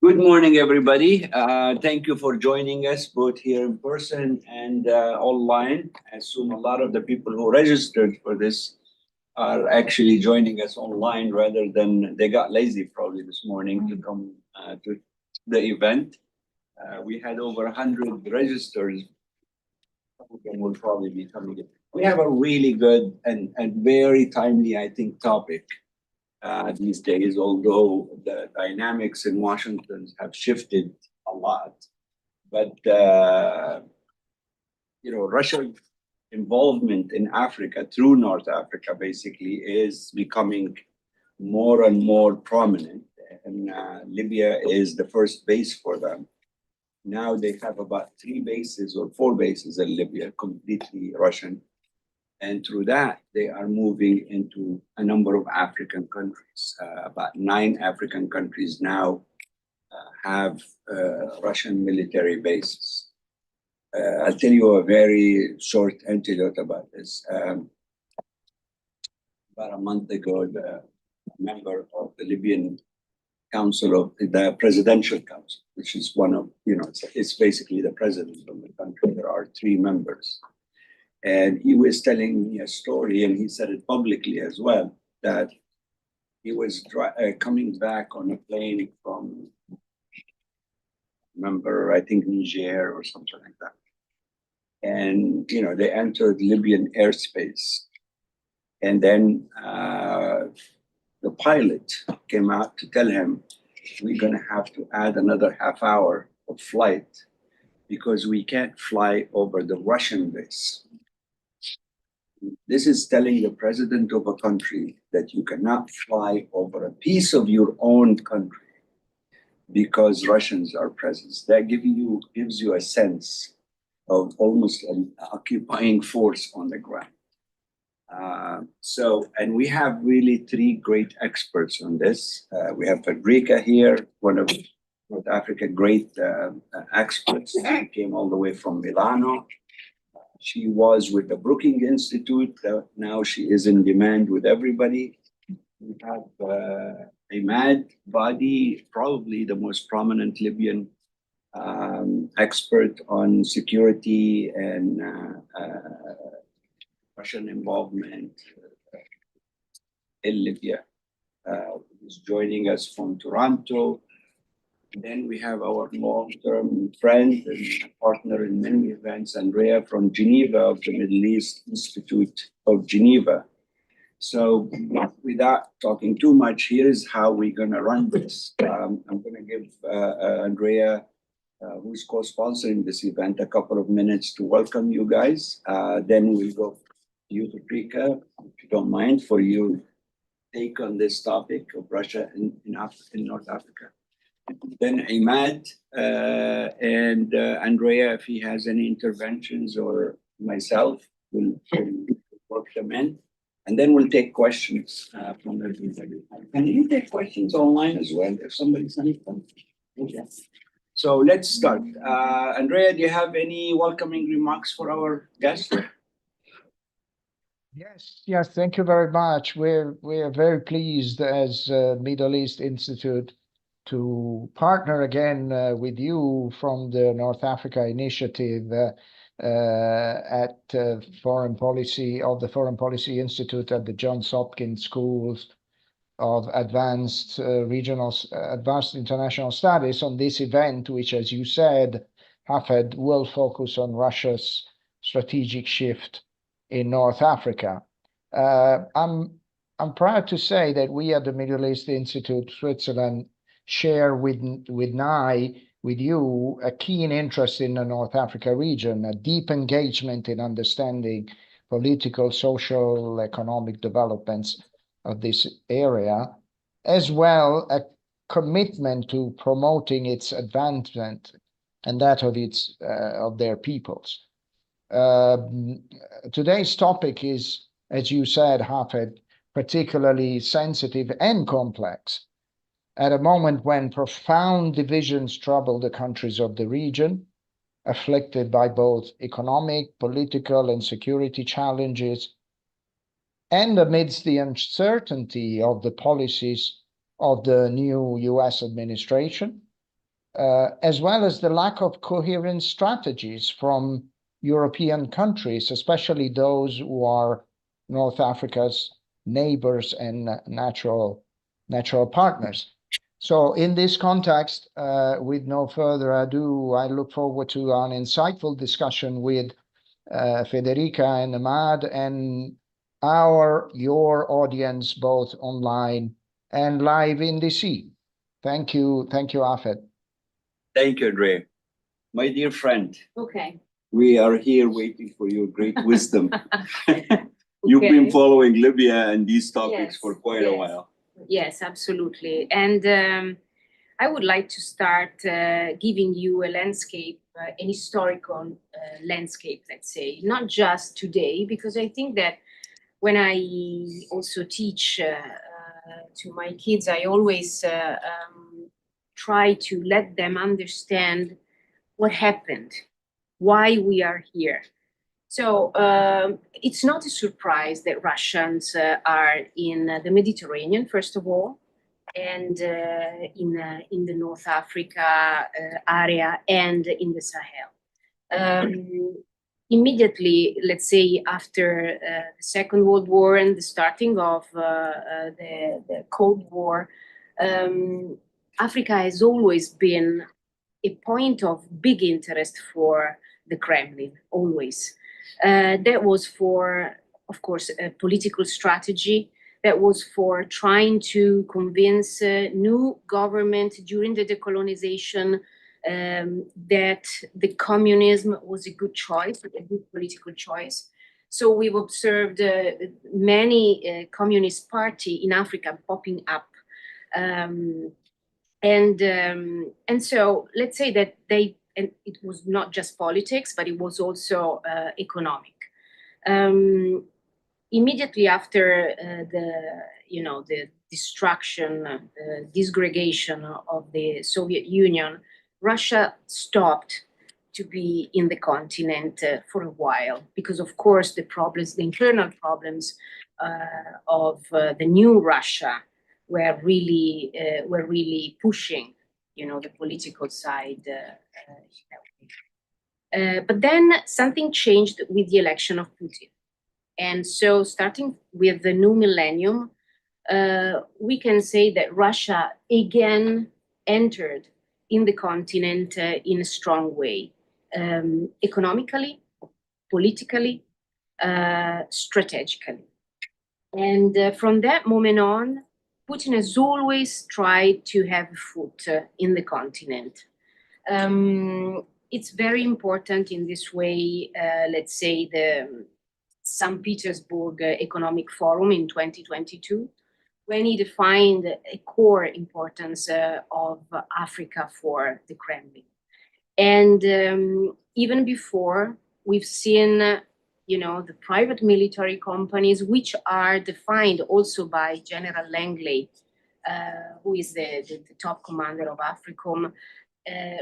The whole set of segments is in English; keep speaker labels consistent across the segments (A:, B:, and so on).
A: Good morning, everybody. Thank you for joining us both here in person and online. I assume a lot of the people who registered for this are actually joining us online rather than they got lazy probably this morning to come to the event. We had over 100 registered. Some of them will probably be coming in. We have a really good and very timely, I think, topic these days, although the dynamics in Washington have shifted a lot. But, Russia's involvement in Africa through North Africa basically is becoming more and more prominent. And Libya is the first base for them. Now they have about 3 bases or 4 bases in Libya, completely Russian. And through that, they are moving into a number of African countries. About 9 African countries now have Russian military bases. I'll tell you a very short anecdote about this. About a month ago, the member of the Libyan Council of the Presidential Council, which is one of, it's basically the president of the country. There are 3 members. And he was telling me a story, and he said it publicly as well, that he was coming back on a plane from, I think Niger or something like that. And, they entered Libyan airspace. And then the pilot came out to tell him, we're going to have to add another half hour of flight because we can't fly over the Russian base. This is telling the president of a country that you cannot fly over a piece of your own country because Russians are present. That gives you a sense of almost an occupying force on the ground. And we have really 3 great experts on this. We have Federica here, one of North Africa great experts. She came all the way from Milano. She was with the Brookings Institute. Now she is in demand with everybody. We have Ahmad Badi, probably the most prominent Libyan expert on security and Russian involvement in Libya. He's joining us from Toronto. Then we have our long-term friend and partner in many events, Andrea from Geneva of the Middle East Institute of Geneva. So without talking too much, here is how we're going to run this. I'm going to give Andrea, who's co-sponsoring this event, a couple of minutes to welcome you guys. Then we'll go to you, Paprika, if you don't mind, for your take on this topic of Russia in North Africa. Then Ahmad and Andrea, if he has any interventions, or myself, will work them in. And then we'll take questions from everybody. Can you take questions online as well if somebody's anything? Okay. So let's start. Andrea, do you have any welcoming remarks for our guests?
B: Yes, thank you very much. We're very pleased as Middle East Institute to partner again with you from the North Africa Initiative at Foreign Policy Institute at the Johns Hopkins Schools of Advanced International Studies on this event, which, as you said, Hafed, will focus on Russia's strategic shift in North Africa. I'm proud to say that we at the Middle East Institute Switzerland share with you a keen interest in the North Africa region, a deep engagement in understanding political, social, economic developments of this area, as well a commitment to promoting its advancement and that of their peoples. Today's topic is, as you said, Hafed, particularly sensitive and complex, at a moment when profound divisions trouble the countries of the region, afflicted by both economic, political, and security challenges, and amidst the uncertainty of the policies of the new US administration, as well as the lack of coherent strategies from European countries, especially those who are North Africa's neighbors and natural partners. So in this context, with no further ado, I look forward to an insightful discussion with Federica and Ahmad and your audience, both online and live in DC. Thank you, Afed.
A: Thank you, Andrea. My dear friend.
C: Okay.
A: We are here waiting for your great wisdom. You've been following Libya and these topics for quite a while.
C: Yes, absolutely. And I would like to start giving you a landscape, an historical landscape, let's say, not just today, because I think that when I also teach to my kids, I always try to let them understand what happened, why we are here. So it's not a surprise that Russians are in the Mediterranean, first of all, and in the North Africa area and in the Sahel. Immediately, let's say after the Second World War and the starting of the Cold War, Africa has always been a point of big interest for the Kremlin, always. That was for, of course, a political strategy. That was for trying to convince new government during the decolonization that the communism was a good choice, a good political choice. So we've observed many communist party in Africa popping up. And so let's say that and it was not just politics, but it was also economic. Immediately after the destruction, disgregation of the Soviet Union, Russia stopped to be in the continent for a while because, of course, the internal problems of the new Russia were really pushing, the political side. But then something changed with the election of Putin. And so starting with the new millennium, we can say that Russia again entered in the continent in a strong way, economically, politically, strategically. And from that moment on, Putin has always tried to have a foot in the continent. It's very important in this way, let's say the St. Petersburg Economic Forum in 2022, when he defined a core importance of Africa for the Kremlin. And even before, we've seen, the private military companies, which are defined also by General Langley, who is the top commander of AFRICOM,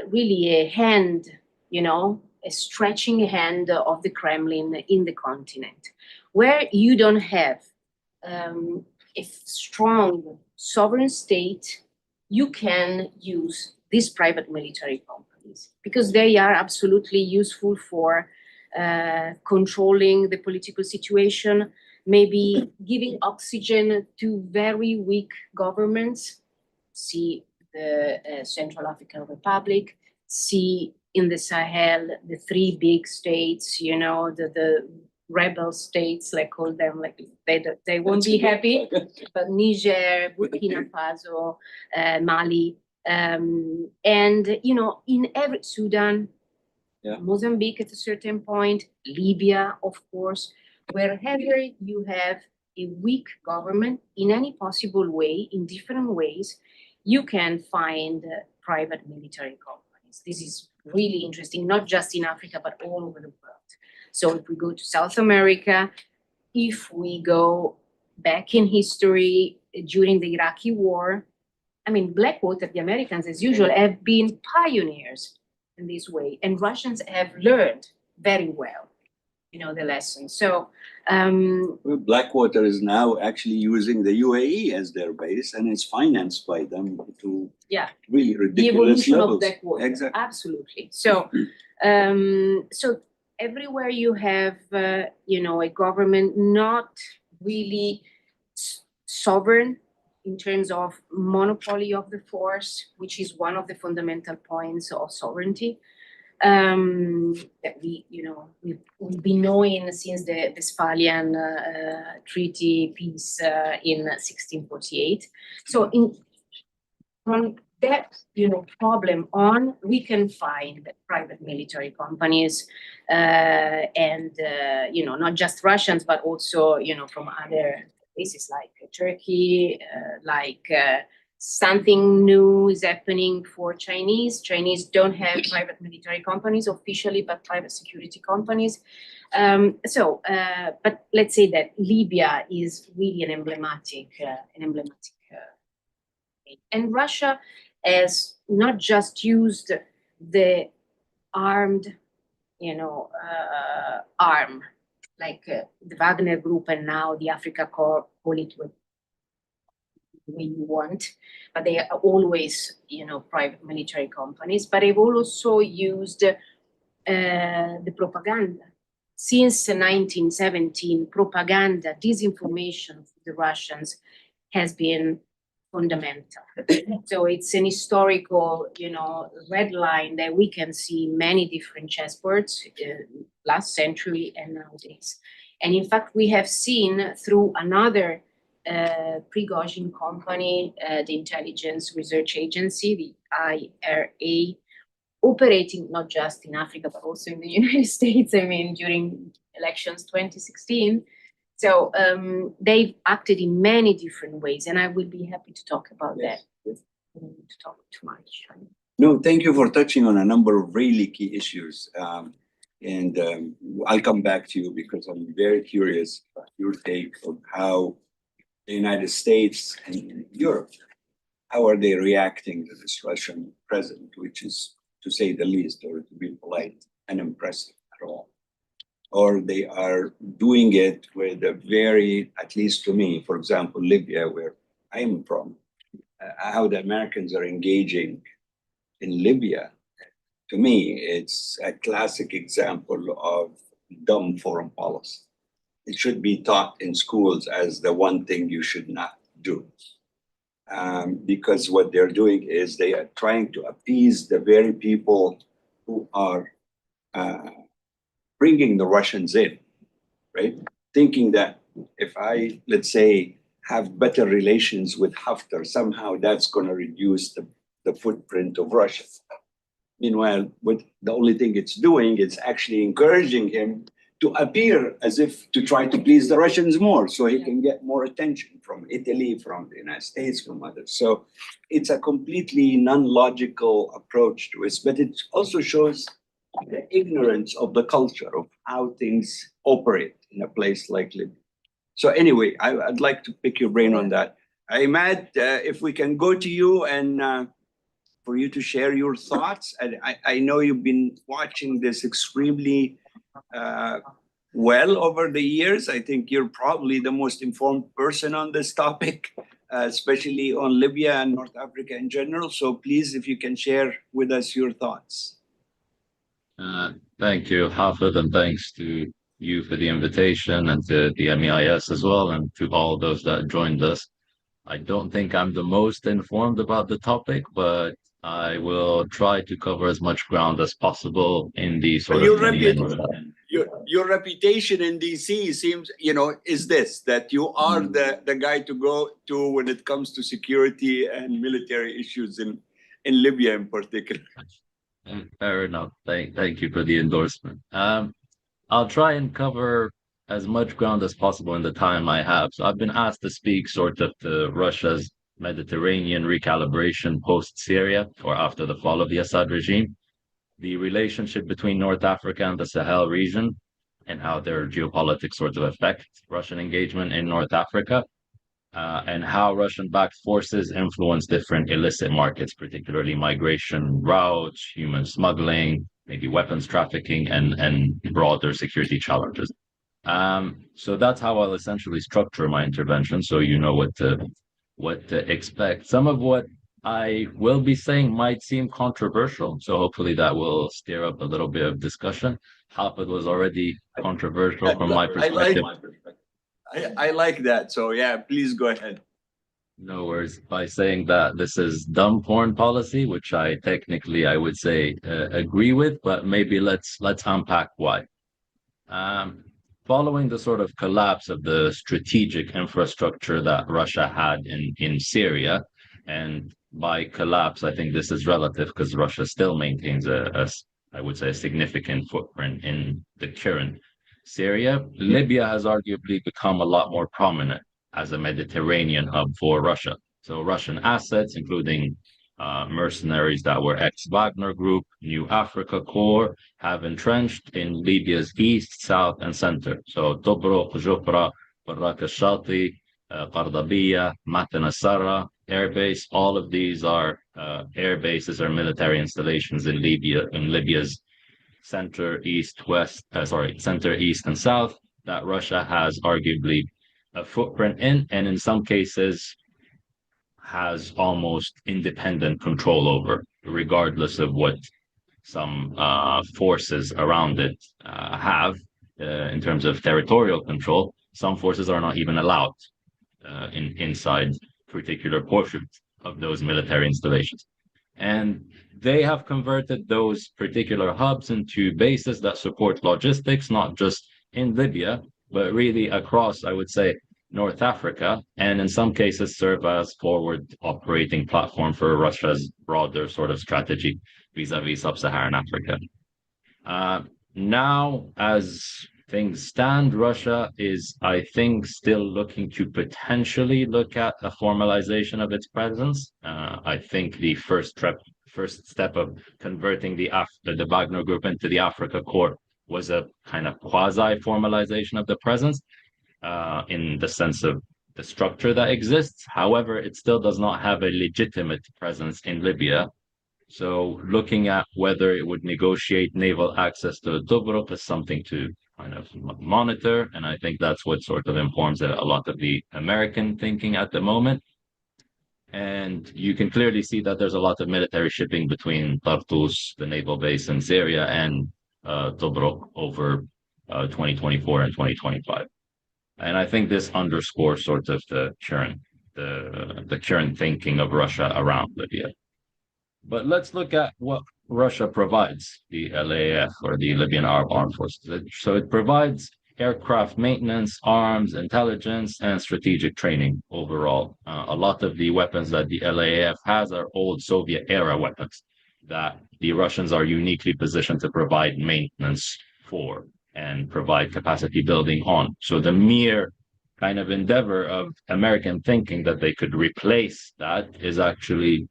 C: really a hand, a stretching hand of the Kremlin in the continent, where you don't have a strong sovereign state. You can use these private military companies because they are absolutely useful for controlling the political situation, maybe giving oxygen to very weak governments. See the Central African Republic, see in the Sahel, the three big states, the rebel states, like call them, like they won't be happy, but Niger, Burkina Faso, Mali, and in every Sudan, Mozambique at a certain point, Libya, of course, wherever you have a weak government in any possible way, in different ways, you can find private military companies. This is really interesting, not just in Africa, but all over the world. So if we go to South America, if we go back in history during the Iraqi war, Blackwater, the Americans, as usual, have been pioneers in this way, and Russians have learned very well. the lesson. So
A: Blackwater is now actually using the UAE as their base, and it's financed by them to really
C: the
A: ridiculous
C: evolution
A: levels.
C: of Blackwater,
A: Exactly.
C: absolutely. So so everywhere you have a government not really sovereign in terms of monopoly of the force, which is one of the fundamental points of sovereignty, that we've been knowing since the Westphalian Treaty peace in 1648. So from that problem on, we can find private military companies and not just Russians, but also from other places like Turkey, something new is happening for Chinese. Chinese don't have private military companies officially, but private security companies. But let's say that Libya is really an emblematic and Russia has not just used the armed, arm, like the Wagner Group and now the Africa Corps, call it the way you want, but they are always, private military companies, but they've also used the propaganda. Since 1917, propaganda, disinformation of the Russians has been fundamental. So it's an historical, red line that we can see many different chessboards last century and nowadays. And in fact, we have seen through another Prigozhin company, the Intelligence Research Agency, the IRA, operating not just in Africa, but also in the United States, during elections 2016. So they've acted in many different ways, and I will be happy to talk about that. I don't need to talk too much.
A: No, thank you for touching on a number of really key issues. And I'll come back to you because I'm very curious about your take on how the United States and Europe, how are they reacting to this Russian president, which is, to say the least, or to be polite, unimpressive at all. Or they are doing it with a very, at least to me, for example, Libya, where I'm from, how the Americans are engaging in Libya. To me, it's a classic example of dumb foreign policy. It should be taught in schools as the one thing you should not do. Because what they're doing is they are trying to appease the very people who are bringing the Russians in, right? Thinking that if I, let's say, have better relations with Haftar, somehow that's going to reduce the footprint of Russia. Meanwhile, the only thing it's doing is actually encouraging him to appear as if to try to please the Russians more, so he can get more attention from Italy, from the United States, from others. So it's a completely non-logical approach to it, but it also shows the ignorance of the culture of how things operate in a place like Libya. So anyway, I'd like to pick your brain on that. Imad, if we can go to you and for you to share your thoughts. And I know you've been watching this extremely well over the years. I think you're probably the most informed person on this topic, especially on Libya and North Africa in general. So please, if you can share with us your thoughts.
D: Thank you, Hafid, and thanks to you for the invitation and to the MEIS as well, and to all those that joined us. I don't think I'm the most informed about the topic, but I will try to cover as much ground as possible in the sort of 20 minutes.
A: Your reputation in DC seems, is this, that you are the guy to go to when it comes to security and military issues in Libya in particular.
D: Fair enough. Thank you for the endorsement. I'll try and cover as much ground as possible in the time I have. So I've been asked to speak sort of to Russia's Mediterranean recalibration post-Syria or after the fall of the Assad regime, the relationship between North Africa and the Sahel region, and how their geopolitics sort of affect Russian engagement in North Africa, and how Russian-backed forces influence different illicit markets, particularly migration routes, human smuggling, maybe weapons trafficking and broader security challenges. So that's how I'll essentially structure my intervention, so you know what to expect. Some of what I will be saying might seem controversial, so hopefully that will stir up a little bit of discussion. Half it was already controversial from my perspective.
A: I like that. So yeah, please go ahead.
D: No worries. By saying that this is dumb foreign policy, which I would say agree with, but maybe let's unpack why. Um, Following the sort of collapse of the strategic infrastructure that Russia had in Syria, and by collapse, I think this is relative because Russia still maintains I would say, a significant footprint in the current Syria. Libya has arguably become a lot more prominent as a Mediterranean hub for Russia. So Russian assets, including mercenaries that were ex-Wagner Group, New Africa Corps, have entrenched in Libya's east, south, and center. So Tobruk, Jufra, Barrak al-Shati, Qardabiya, Matan al-Sarra, air base, all of these are air bases or military installations in Libya's center, east, center, east, and south that Russia has arguably a footprint in, and in some cases has almost independent control over, regardless of what some forces around it have in terms of territorial control. Some forces are not even allowed inside particular portions of those military installations. And they have converted those particular hubs into bases that support logistics, not just in Libya, but really across, I would say, North Africa, and in some cases serve as forward operating platform for Russia's broader sort of strategy vis-a-vis sub-Saharan Africa. Now, as things stand, Russia is, I think, still looking to potentially look at a formalization of its presence. I think the first step of converting the Wagner Group into the Africa Corps was a kind of quasi-formalization of the presence in the sense of the structure that exists. However, it still does not have a legitimate presence in Libya. So looking at whether it would negotiate naval access to Tobruk is something to kind of monitor. And I think that's what sort of informs a lot of the American thinking at the moment. And you can clearly see that there's a lot of military shipping between Tartus, the naval base in Syria, and Tobruk over 2024 and 2025. And I think this underscores sort of the current thinking of Russia around Libya. But let's look at what Russia provides, the LAF or the Libyan Armed Forces. So it provides aircraft maintenance, arms, intelligence, and strategic training overall. A lot of the weapons that the LAF has are old Soviet-era weapons that the Russians are uniquely positioned to provide maintenance for and provide capacity building on. So the mere kind of endeavor of American thinking that they could replace that is actually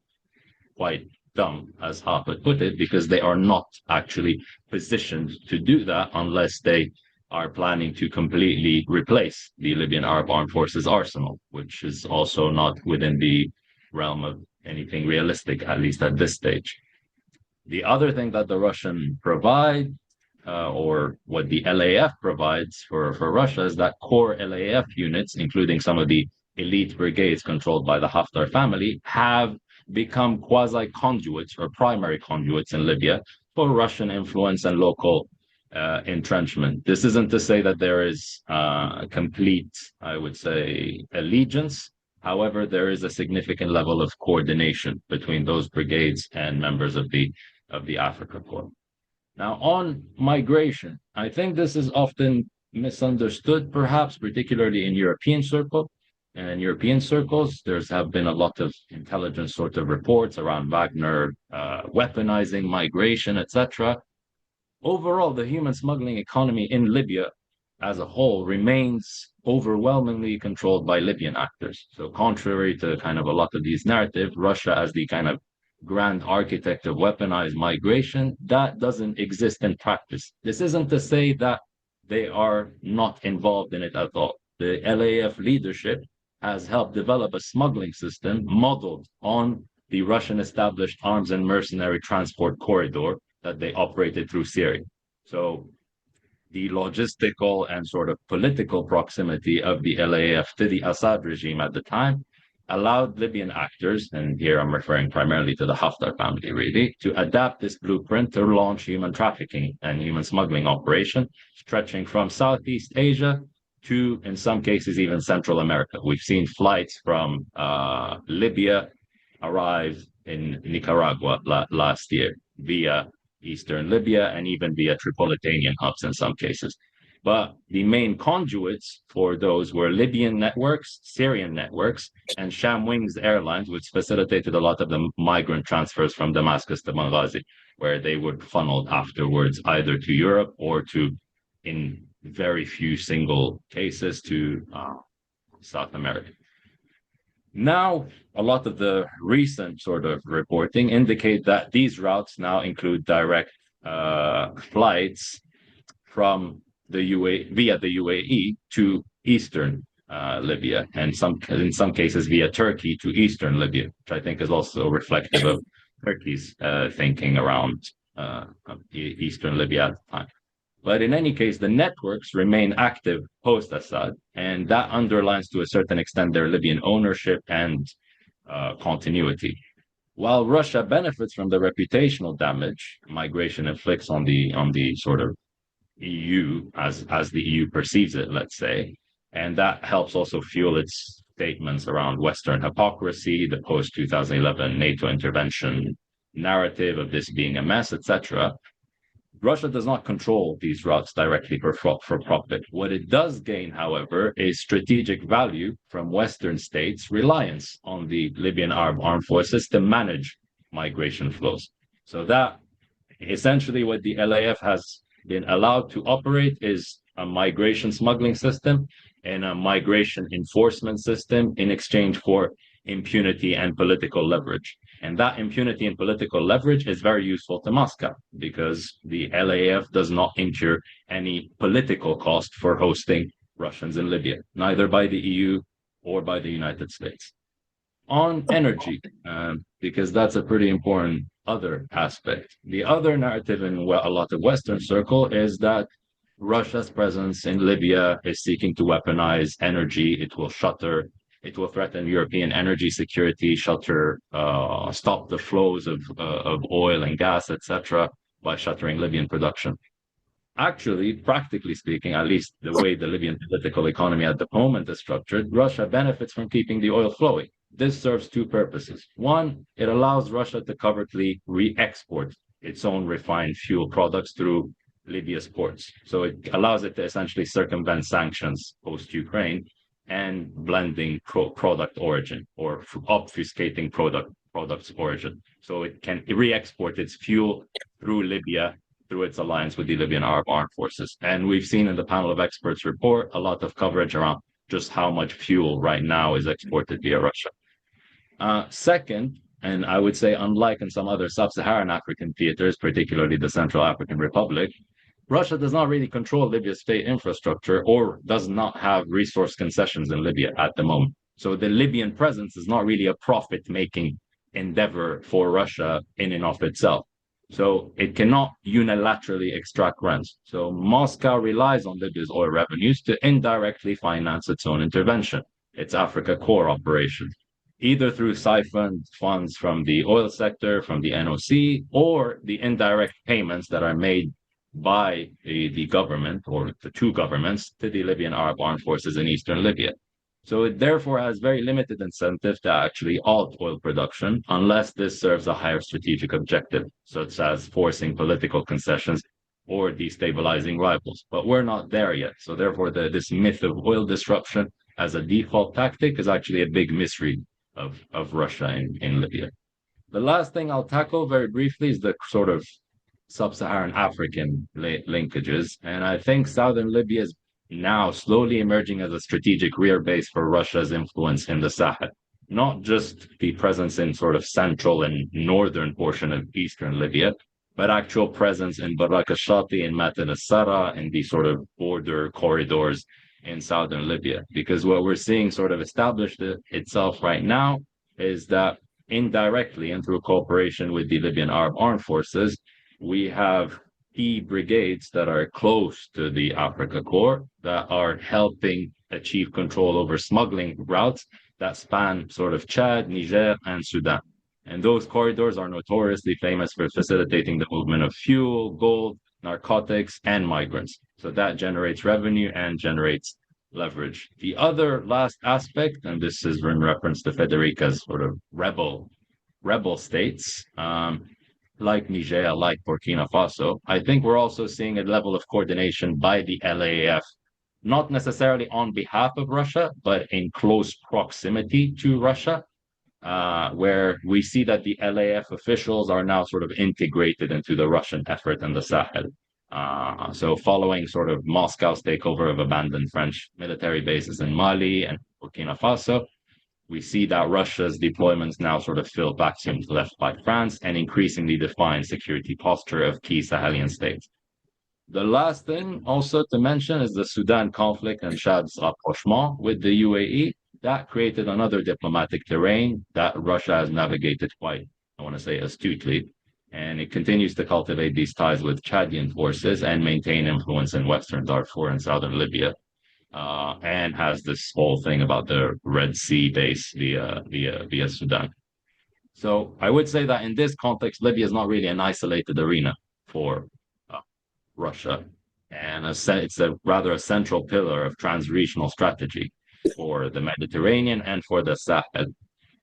D: quite dumb, as Harper put it, because they are not actually positioned to do that unless they are planning to completely replace the Libyan Armed Forces arsenal, which is also not within the realm of anything realistic, at least at this stage. The other thing that the Russian provide, or what the LAF provides for Russia, is that core LAF units, including some of the elite brigades controlled by the Haftar family, have become quasi-conduits or primary conduits in Libya for Russian influence and local entrenchment. This isn't to say that there is a complete, I would say, allegiance. However, there is a significant level of coordination between those brigades and members of the Africa Corps. Now, on migration, I think this is often misunderstood, perhaps, particularly in European circles. And in European circles, have been a lot of intelligence sort of reports around Wagner weaponizing migration, etc. Overall, the human smuggling economy in Libya as a whole remains overwhelmingly controlled by Libyan actors. So contrary to kind of a lot of these narratives, Russia as the kind of grand architect of weaponized migration, that doesn't exist in practice. This isn't to say that they are not involved in it at all. The LAF leadership has helped develop a smuggling system modeled on the Russian established arms and mercenary transport corridor that they operated through Syria. So the logistical and sort of political proximity of the LAF to the Assad regime at the time allowed Libyan actors, and here I'm referring primarily to the Haftar family really, to adapt this blueprint to launch human trafficking and human smuggling operation, stretching from Southeast Asia to, in some cases, even Central America. We've seen flights from Libya arrive in Nicaragua last year via Eastern Libya and even via Tripolitanian hubs in some cases. But the main conduits for those were Libyan networks, Syrian networks, and Shamwing's airlines, which facilitated a lot of the migrant transfers from Damascus to Benghazi, where they would funnel afterwards either to Europe or to, in very few single cases, to South America. Now, a lot of the recent sort of reporting indicate that these routes now include direct flights from the UAE via the UAE to eastern Libya, and in some cases via Turkey to eastern Libya, which I think is also reflective of Turkey's thinking around eastern Libya at the time. But in any case, the networks remain active post-Assad, and that underlines to a certain extent their Libyan ownership and continuity. While Russia benefits from the reputational damage migration inflicts on the sort of EU as the EU perceives it, let's say, and that helps also fuel its statements around Western hypocrisy, the post-2011 NATO intervention narrative of this being a mess, etc. Russia does not control these routes directly for profit. What it does gain, however, is strategic value from Western states' reliance on the Libyan armed forces to manage migration flows. So that essentially what the LAF has been allowed to operate is a migration smuggling system and a migration enforcement system in exchange for impunity and political leverage. And that impunity and political leverage is very useful to Moscow because the LAF does not incur any political cost for hosting Russians in Libya, neither by the EU or by the United States. On energy, because that's a pretty important other aspect. The other narrative in a lot of Western circle is that Russia's presence in Libya is seeking to weaponize energy. It will threaten European energy security, stop the flows of oil and gas, etc., by shuttering Libyan production. Actually, practically speaking, at least the way the Libyan political economy at the moment is structured, Russia benefits from keeping the oil flowing. This serves two purposes. One, it allows Russia to covertly re-export its own refined fuel products through Libya's ports. So it allows it to essentially circumvent sanctions post-Ukraine and blending product origin or obfuscating product's origin. So it can re-export its fuel through Libya through its alliance with the Libyan armed forces. And we've seen in the panel of experts report a lot of coverage around just how much fuel right now is exported via Russia. Second, and I would say unlike in some other sub-Saharan African theaters, particularly the Central African Republic, Russia does not really control Libya's state infrastructure or does not have resource concessions in Libya at the moment. So the Libyan presence is not really a profit-making endeavor for Russia in and of itself. So it cannot unilaterally extract rents. So Moscow relies on Libya's oil revenues to indirectly finance its own intervention, its Africa core operations, either through siphoned funds from the oil sector, from the NOC, or the indirect payments that are made by the government or the two governments to the Libyan armed forces in eastern Libya. So it therefore has very limited incentive to actually halt oil production unless this serves a higher strategic objective, such as forcing political concessions or destabilizing rivals. But we're not there yet. So therefore, this myth of oil disruption as a default tactic is actually a big misread of Russia in Libya. The last thing I'll tackle very briefly is the sort of sub-Saharan African linkages. And I think southern Libya is now slowly emerging as a strategic rear base for Russia's influence in the Sahel, not just the presence in sort of central and northern portion of eastern Libya, but actual presence in Barakashati and Matan al-Sara and the sort of border corridors in southern Libya. Because what we're seeing sort of established itself right now is that indirectly and through cooperation with the Libyan armed forces, we have key brigades that are close to the Africa Corps that are helping achieve control over smuggling routes that span sort of Chad, Niger, and Sudan. And those corridors are notoriously famous for facilitating the movement of fuel, gold, narcotics, and migrants. So that generates revenue and generates leverage. The other last aspect, and this is in reference to Federica's sort of rebel states, like Niger, like Burkina Faso, I think we're also seeing a level of coordination by the LAF, not necessarily on behalf of Russia, but in close proximity to Russia, where we see that the LAF officials are now sort of integrated into the Russian effort in the Sahel. So following sort of Moscow's takeover of abandoned French military bases in Mali and Burkina Faso, we see that Russia's deployments now sort of fill vacuums left by France and increasingly define security posture of key Sahelian states. The last thing also to mention is the Sudan conflict and Chad's rapprochement with the UAE. That created another diplomatic terrain that Russia has navigated quite, I want to say, astutely. And it continues to cultivate these ties with Chadian forces and maintain influence in Western Darfur and Southern Libya. And has this whole thing about the Red Sea base via Sudan. So I would say that in this context, Libya is not really an isolated arena for Russia, and it's a rather a central pillar of trans-regional strategy for the Mediterranean and for the Sahel.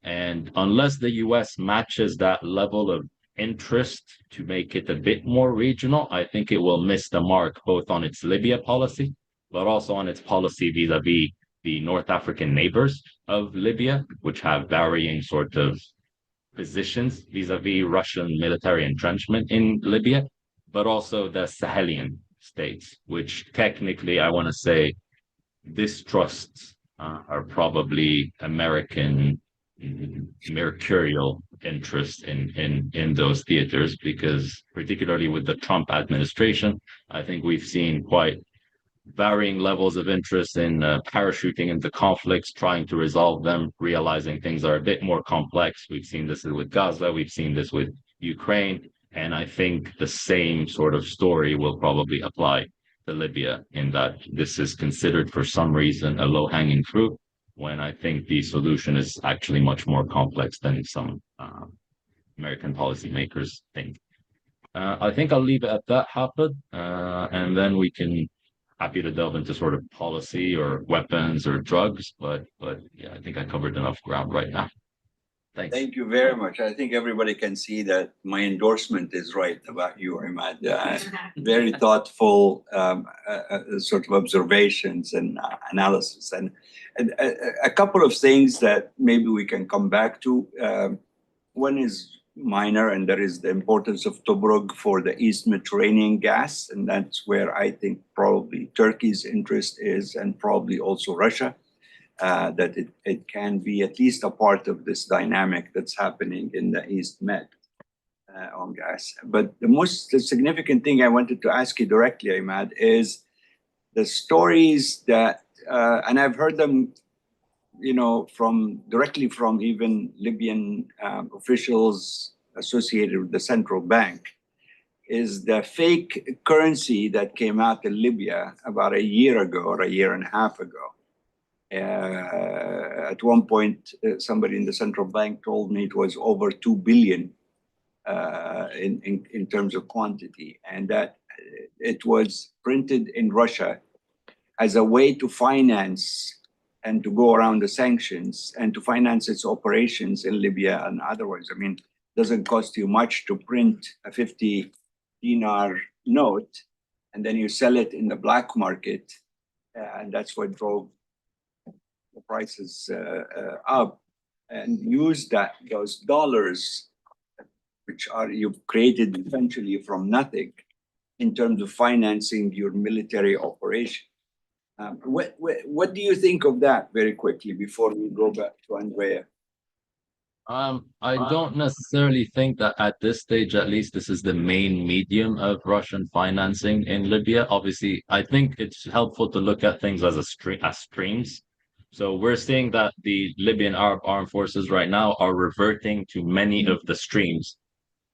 D: And unless the US matches that level of interest to make it a bit more regional, I think it will miss the mark both on its Libya policy, but also on its policy vis-a-vis the North African neighbors of Libya, which have varying sort of positions vis-a-vis Russian military entrenchment in Libya, but also the Sahelian states, which technically, I want to say, distrusts are probably American mercurial interest in those theaters, because particularly with the Trump administration, I think we've seen quite varying levels of interest in parachuting into conflicts, trying to resolve them, realizing things are a bit more complex. We've seen this with Gaza, we've seen this with Ukraine, and I think the same sort of story will probably apply to Libya, in that this is considered for some reason a low-hanging fruit, when I think the solution is actually much more complex than some American policymakers think. I think I'll leave it at that, Hafid, and then we can happy to delve into sort of policy or weapons or drugs, but yeah, I think I covered enough ground right now. Thanks.
A: Thank you very much. I think everybody can see that my endorsement is right about you, Imad. Very thoughtful sort of observations and analysis. And a couple of things that maybe we can come back to. One is minor, and that is the importance of Tobruk for the East Mediterranean gas. And that's where I think probably Turkey's interest is, and probably also Russia. That it can be at least a part of this dynamic that's happening in the East Med on gas. But the most significant thing I wanted to ask you directly, Imad, is the stories that, and I've heard them, directly from even Libyan officials associated with the central bank, is the fake currency that came out in Libya about a year ago or a year and a half ago. At one point, somebody in the central bank told me it was over 2 billion in terms of quantity, and that it was printed in Russia as a way to finance and to go around the sanctions and to finance its operations in Libya and otherwise. I mean, it doesn't cost you much to print a 50 dinar note, and then you sell it in the black market, and that's what drove the prices up, and use those dollars, which are you've created essentially from nothing, in terms of financing your military operation. What do you think of that, very quickly, before we go back to Andrea?
D: I don't necessarily think that at this stage, at least, this is the main medium of Russian financing in Libya. Obviously, I think it's helpful to look at things as streams. So we're seeing that the Libyan Arab armed forces right now are reverting to many of the streams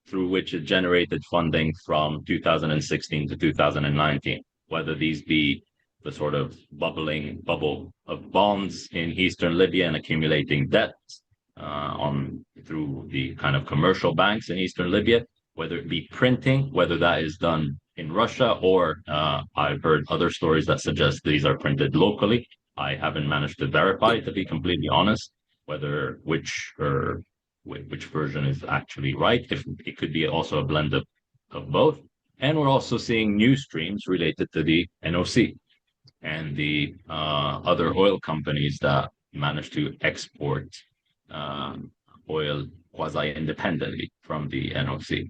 D: through which it generated funding from 2016 to 2019, whether these be the sort of bubble of bonds in Eastern Libya and accumulating debt through the kind of commercial banks in Eastern Libya, whether it be printing, whether that is done in Russia, or I've heard other stories that suggest these are printed locally. I haven't managed to verify, to be completely honest, whether which version is actually right. If it could be also a blend of both. And we're also seeing new streams related to the NOC and the other oil companies that manage to export oil quasi-independently from the NOC.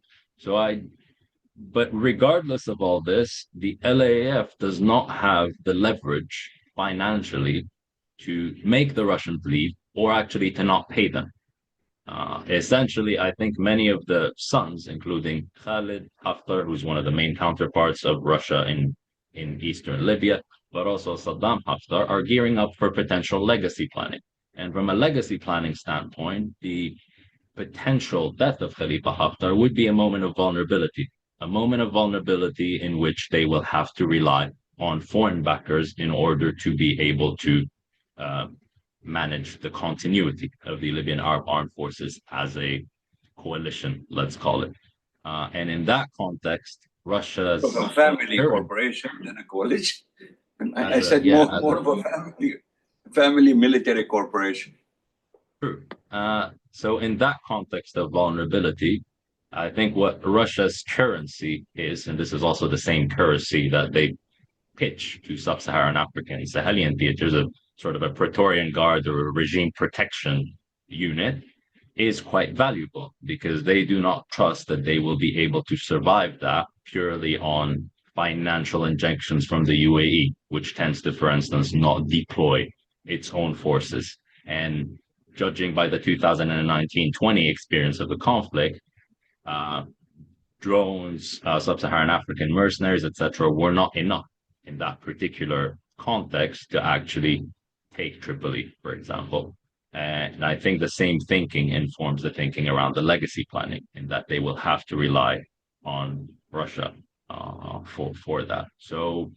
D: But regardless of all this, the LAAF does not have the leverage financially to make the Russians leave or actually to not pay them. Essentially, I think many of the sons, including Khalid Haftar, who's one of the main counterparts of Russia in Eastern Libya, but also Saddam Haftar, are gearing up for potential legacy planning. And from a legacy planning standpoint, the potential death of Khalifa Haftar would be a moment of vulnerability in which they will have to rely on foreign backers in order to be able to manage the continuity of the Libyan armed forces as a coalition, let's call it. And in that context, Russia's
A: a family corporation than a coalition. I said more of a family military corporation.
D: True. So in that context of vulnerability, I think what Russia's currency is, and this is also the same currency that they pitch to sub-Saharan African and Sahelian theaters, of sort of a Praetorian Guard or a regime protection unit, is quite valuable because they do not trust that they will be able to survive that purely on financial injections from the UAE, which tends to, for instance, not deploy its own forces. And judging by the 2019-20 experience of the conflict, drones, sub-Saharan African mercenaries, etc., were not enough in that particular context to actually take Tripoli, for example. And I think the same thinking informs the thinking around the legacy planning, in that they will have to rely on Russia for that. So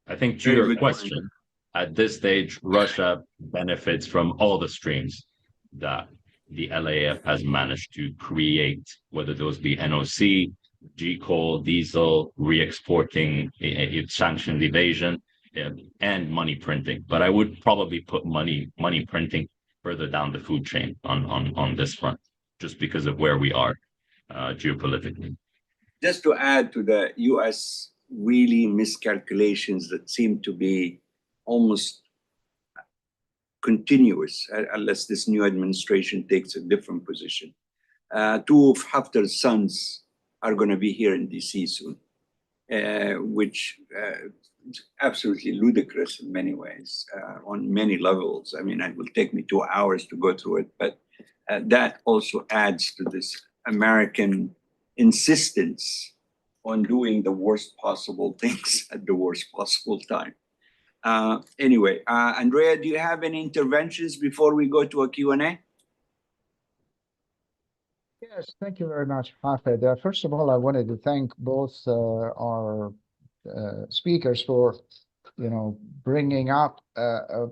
D: I think to your question, at this stage, Russia benefits from all the streams that the LAF has managed to create, whether those be NOC, coal, diesel, re-exporting, sanctioned evasion, and money printing. But I would probably put money printing further down the food chain on this front, just because of where we are geopolitically.
A: Just to add to the U.S. really miscalculations that seem to be almost continuous, unless this new administration takes a different position. Two of Haftar's sons are going to be here in DC soon, which is absolutely ludicrous in many ways, on many levels. I mean, it will take me 2 hours to go through it, but that also adds to this American insistence on doing the worst possible things at the worst possible time. Anyway, Andrea, do you have any interventions before we go to a Q&A?
B: Yes, thank you very much, Hafed. First of all, I wanted to thank both our speakers for, bringing up a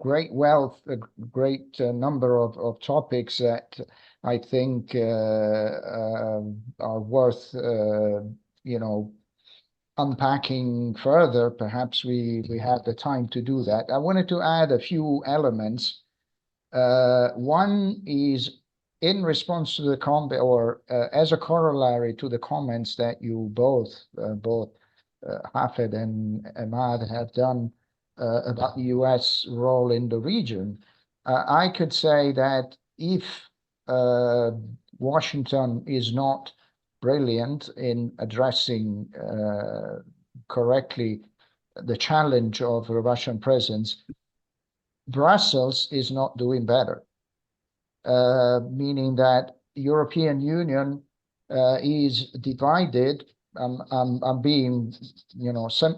B: great wealth, a great number of topics that I think are worth, unpacking further. Perhaps we have the time to do that. I wanted to add a few elements. One is in response to the comment, or as a corollary to the comments that you both Hafed and Ahmad have done about the U.S. role in the region. I could say that if Washington is not brilliant in addressing correctly the challenge of the Russian presence, Brussels is not doing better, meaning that European Union is divided. I'm being,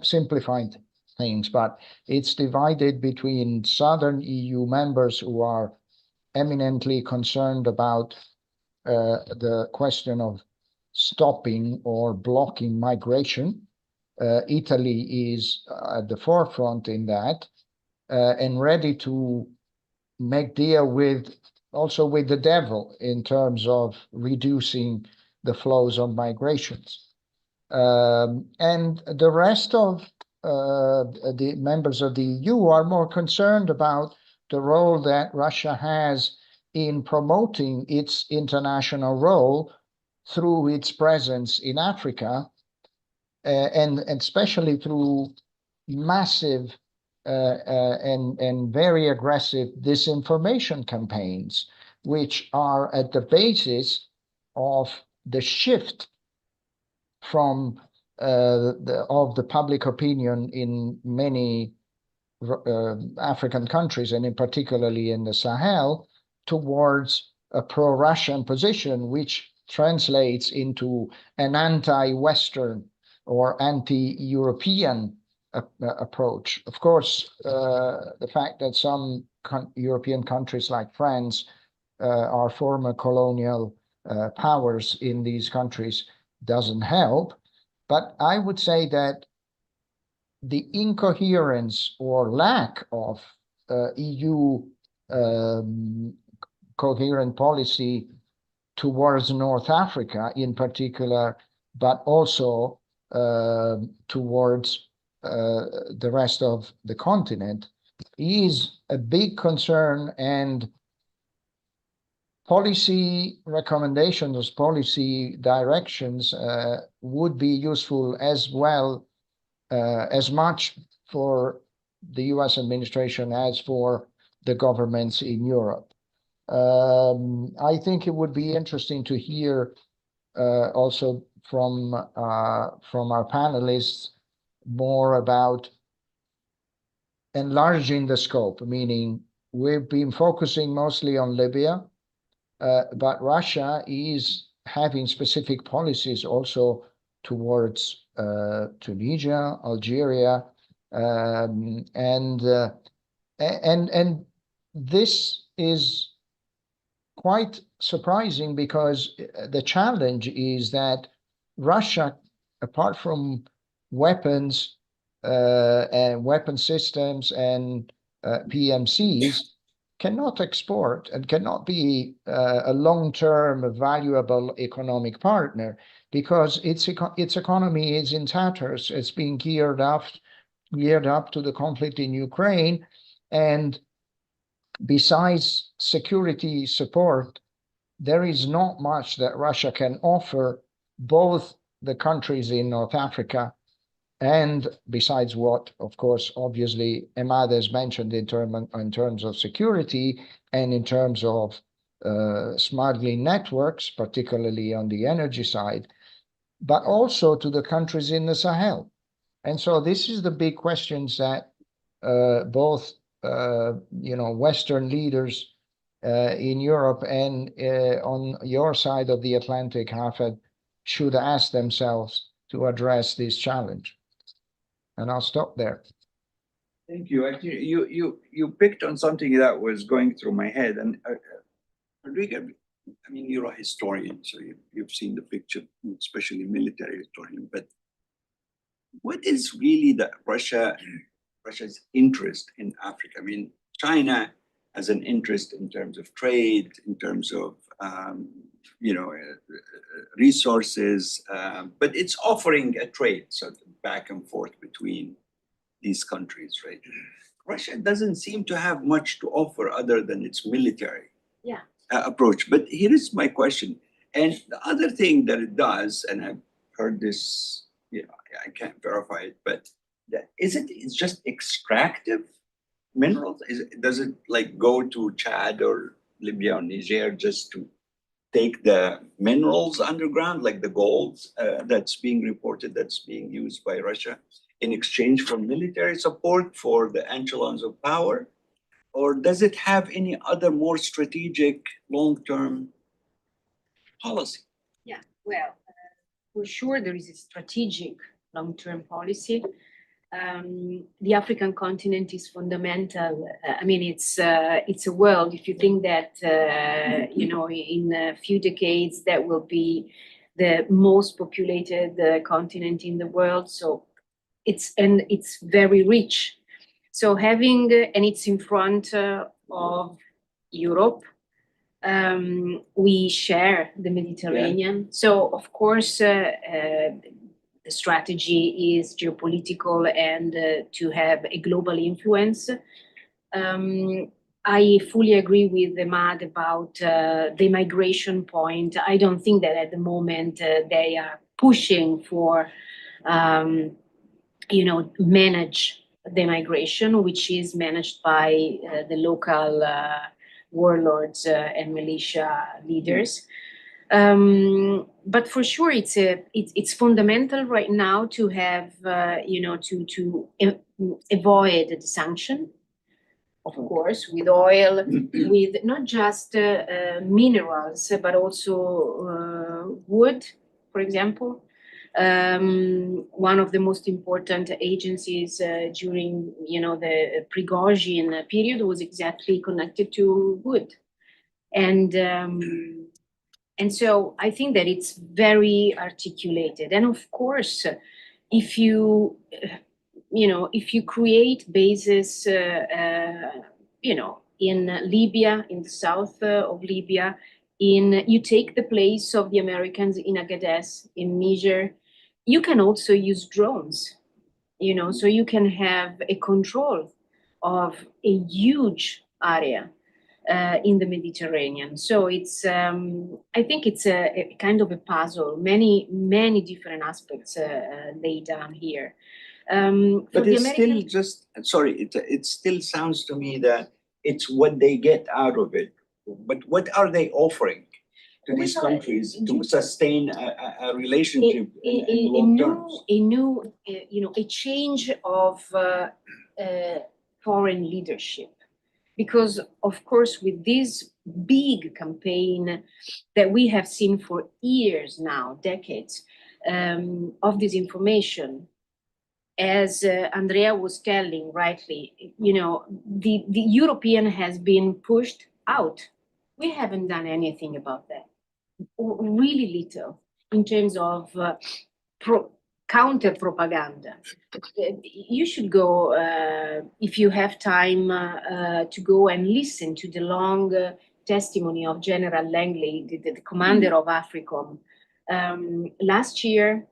B: simplifying things, but it's divided between southern EU members who are eminently concerned about the question of stopping or blocking migration. Italy is at the forefront in that, and ready to make deal with also with the devil in terms of reducing the flows of migrations. And the rest of the members of the EU are more concerned about the role that Russia has in promoting its international role through its presence in Africa, and especially through massive and very aggressive disinformation campaigns, which are at the basis of the shift from of the public opinion in many African countries, and in particularly in the Sahel, towards a pro-Russian position, which translates into an anti-Western or anti-European approach. Of course, the fact that some European countries like France are former colonial powers in these countries doesn't help. But I would say that the incoherence or lack of EU coherent policy towards North Africa in particular, but also towards the rest of the continent, is a big concern, and policy recommendations, policy directions would be useful as well, as much for the US administration as for the governments in Europe. I think it would be interesting to hear also from our panelists more about enlarging the scope, meaning we've been focusing mostly on Libya, but Russia is having specific policies also towards Tunisia, Algeria, and this is quite surprising, because the challenge is that Russia, apart from weapons and weapon systems and PMCs, cannot export and cannot be a long-term valuable economic partner, because its economy is in tatters. It's being geared up to the conflict in Ukraine, and besides security support, there is not much that Russia can offer both the countries in North Africa, and besides what, of course, obviously, Emad has mentioned in terms of security and in terms of smuggling networks, particularly on the energy side, but also to the countries in the Sahel. And so this is the big questions that both Western leaders in Europe and on your side of the Atlantic, Hafed, should ask themselves to address this challenge. And I'll stop there.
A: Thank you. Actually, you picked on something that was going through my head. And Rodrigo, I mean, you're a historian, so you've seen the picture, especially military historian. But what is really Russia's interest in Africa? I mean, China has an interest in terms of trade, in terms of resources, but it's offering a trade sort of back and forth between these countries, right? Russia doesn't seem to have much to offer other than its military approach. But here is my question. And the other thing that it does, and I've heard this, I can't verify it, but it's just extractive minerals? Does it like go to Chad or Libya or Niger just to take the minerals underground, like the gold that's being reported, that's being used by Russia in exchange for military support for the echelons of power? Or does it have any other more strategic long-term policy?
C: Yeah, well, for sure there is a strategic long-term policy. the African continent is fundamental. I mean, it's a world. If you think that in a few decades that will be the most populated continent in the world, so it's very rich. So having and it's in front of Europe. We share the Mediterranean, so of course. The strategy is geopolitical and to have a global influence. I fully agree with Emad about the migration point. I don't think that at the moment they are pushing for, manage the migration, which is managed by the local warlords and militia leaders. But for sure, it's fundamental right now to have to avoid the sanction, of course, with oil, with not just minerals but also wood, for example. One of the most important agencies during the Prigozhin period was exactly connected to wood, and so I think that it's very articulated. And of course, if you create bases, in Libya, in the south of Libya, you take the place of the Americans in Agadez, in Niger, you can also use drones, so you can have a control of a huge area. In the Mediterranean. So it's, I think it's a kind of a puzzle, many different aspects laid down here.
A: But it's still just, sorry, it still sounds to me that it's what they get out of it. But what are they offering to these countries to sustain a relationship in long terms?
C: A change of foreign leadership. Because, of course, with this big campaign that we have seen for years now, decades, of disinformation, as Andrea was telling rightly, the European has been pushed out. We haven't done anything about that. Really little in terms of counter propaganda. You should go, if you have time, to go and listen to the long testimony of General Langley, the commander of AFRICOM. Last year,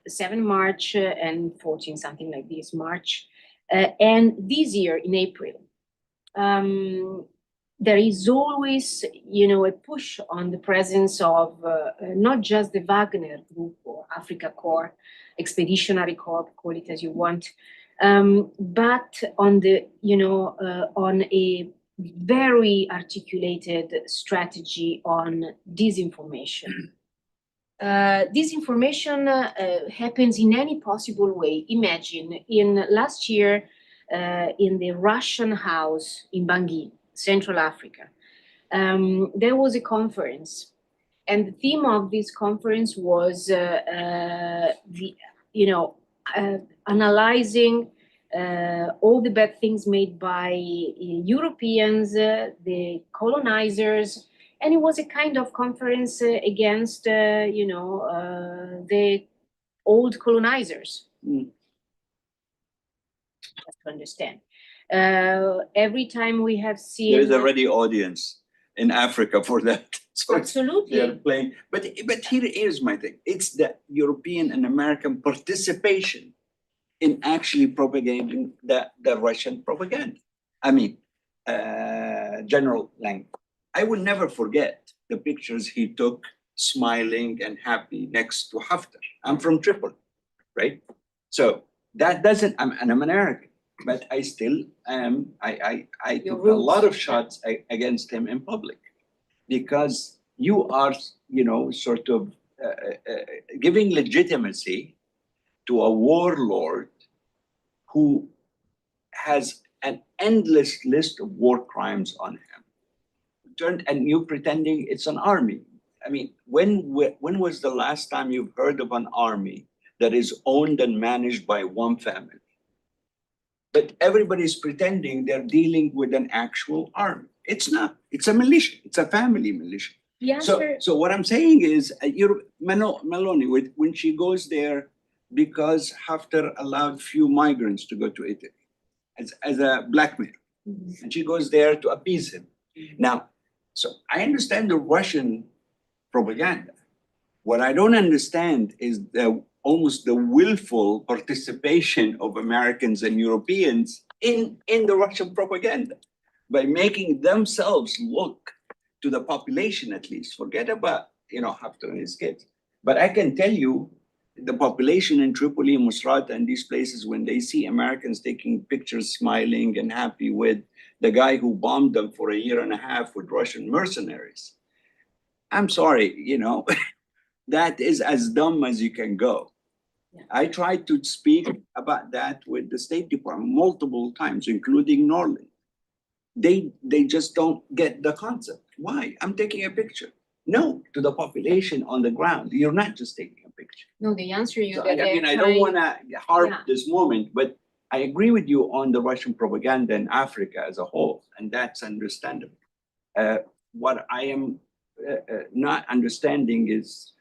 C: 7 March and 14, something like this, March. And this year in April, there is always, a push on the presence of not just the Wagner Group or Africa Corps, Expeditionary Corps, call it as you want, but on the, on a very articulated strategy on disinformation. Disinformation happens in any possible way. Imagine in last year in the Russian house in Bangui, Central Africa, there was a conference, and the theme of this conference was analyzing all the bad things made by Europeans, the colonizers, and it was a kind of conference against, the old colonizers. Just to understand. Every time we have seen...
A: There is already audience in Africa for that. So
C: absolutely.
A: They're playing. But here is my thing. It's the European and American participation in actually propagating the Russian propaganda. I mean, General Lang. I will never forget the pictures he took smiling and happy next to Haftar. I'm from Tripoli, right? So that doesn't, I'm an American, but I still am, I took a lot of shots against him in public because you are, sort of giving legitimacy to a warlord who has an endless list of war crimes on him. And you pretending it's an army. I mean, when was the last time you've heard of an army that is owned and managed by one family? but everybody's pretending they're dealing with an actual army. It's not. It's a militia. It's a family militia.
C: The
A: So,
C: answer,
A: so what I'm saying is, Meloni, when she goes there, because Haftar allowed few migrants to go to Italy as a blackmail, and she goes there to appease him. Now, so I understand the Russian propaganda. What I don't understand is almost the willful participation of Americans and Europeans in the Russian propaganda by making themselves look to the population, at least. Forget about, Haftar and his kids. But I can tell you, the population in Tripoli, Musrat, and these places, when they see Americans taking pictures, smiling and happy with the guy who bombed them for a year and a half with Russian mercenaries, I'm sorry, that is as dumb as you can go.
C: Yeah.
A: I tried to speak about that with the State Department multiple times, including Norland. They just don't get the concept. Why? I'm taking a picture. No, to the population on the ground. You're not just taking a picture.
C: no, the answer you
A: So,
C: that they're
A: I don't
C: trying-
A: want to harp
C: Yeah.
A: this moment, but I agree with you on the Russian propaganda in Africa as a whole, and that's understandable. What I am not understanding is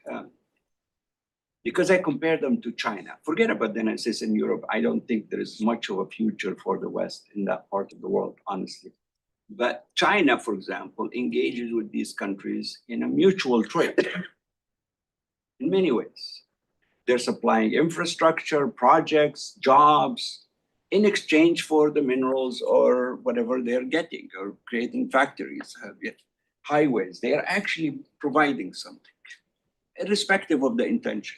A: because I compare them to China. Forget about the NSS in Europe. I don't think there is much of a future for the West in that part of the world, honestly. But China, for example, engages with these countries in a mutual trade in many ways. They're supplying infrastructure, projects, jobs in exchange for the minerals or whatever they're getting, or creating factories, highways. They are actually providing something, irrespective of the intention.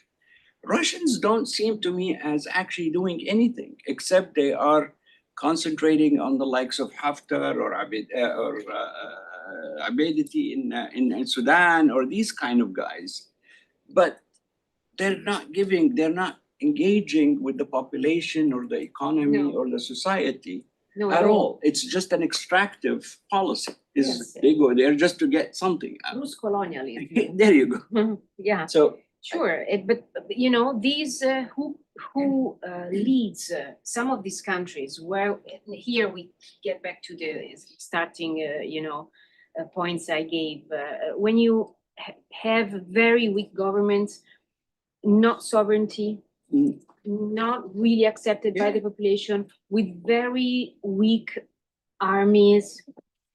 A: Russians don't seem to me as actually doing anything, except they are concentrating on the likes of Haftar or Abediti in Sudan, or these kind of guys. But they're not engaging with the population or the economy
C: No.
A: or the society
C: no,
A: at
C: no.
A: all. It's just an extractive policy.
C: Yes.
A: They go there just to get something out.
C: Rus colonialism.
A: There you go.
C: Yeah,
A: So
C: sure. But these who leads some of these countries, where here we get back to the starting points I gave. When you have very weak governments, not sovereignty,
A: Mm.
C: not really accepted by
A: Yeah.
C: the population, with very weak armies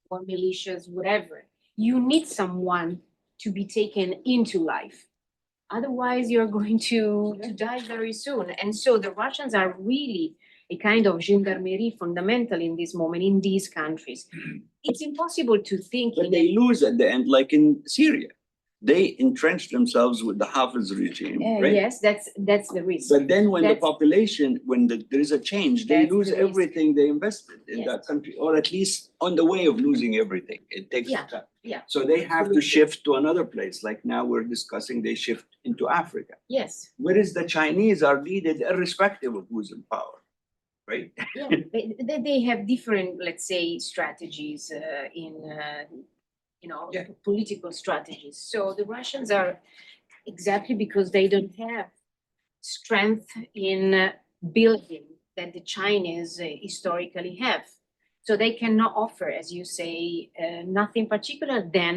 C: or militias, whatever, you need someone to be taken into life. Otherwise, you're going to die very soon. And so the Russians are really a kind of gendarmerie fundamental in this moment in these countries. It's impossible to think
A: but
C: in
A: they lose at the end, like in Syria. They entrench themselves with the Hafiz regime, right?
C: Yes, that's the risk.
A: But then when
C: That's-
A: there is a change, they
C: That's
A: lose
C: the risk.
A: everything they invested in
C: Yes.
A: that country, or at least on the way of losing everything. It takes
C: Yeah,
A: time.
C: yeah,
A: So they have to
C: absolutely.
A: shift to another place. Like now we're discussing, they shift into Africa.
C: Yes,
A: Whereas the Chinese are needed irrespective of who's in power, right?
C: yeah. They have different, let's say, strategies in
A: Yeah.
C: political strategies. So the Russians are exactly because they don't have strength in building that the Chinese historically have. So they cannot offer, as you say, nothing particular than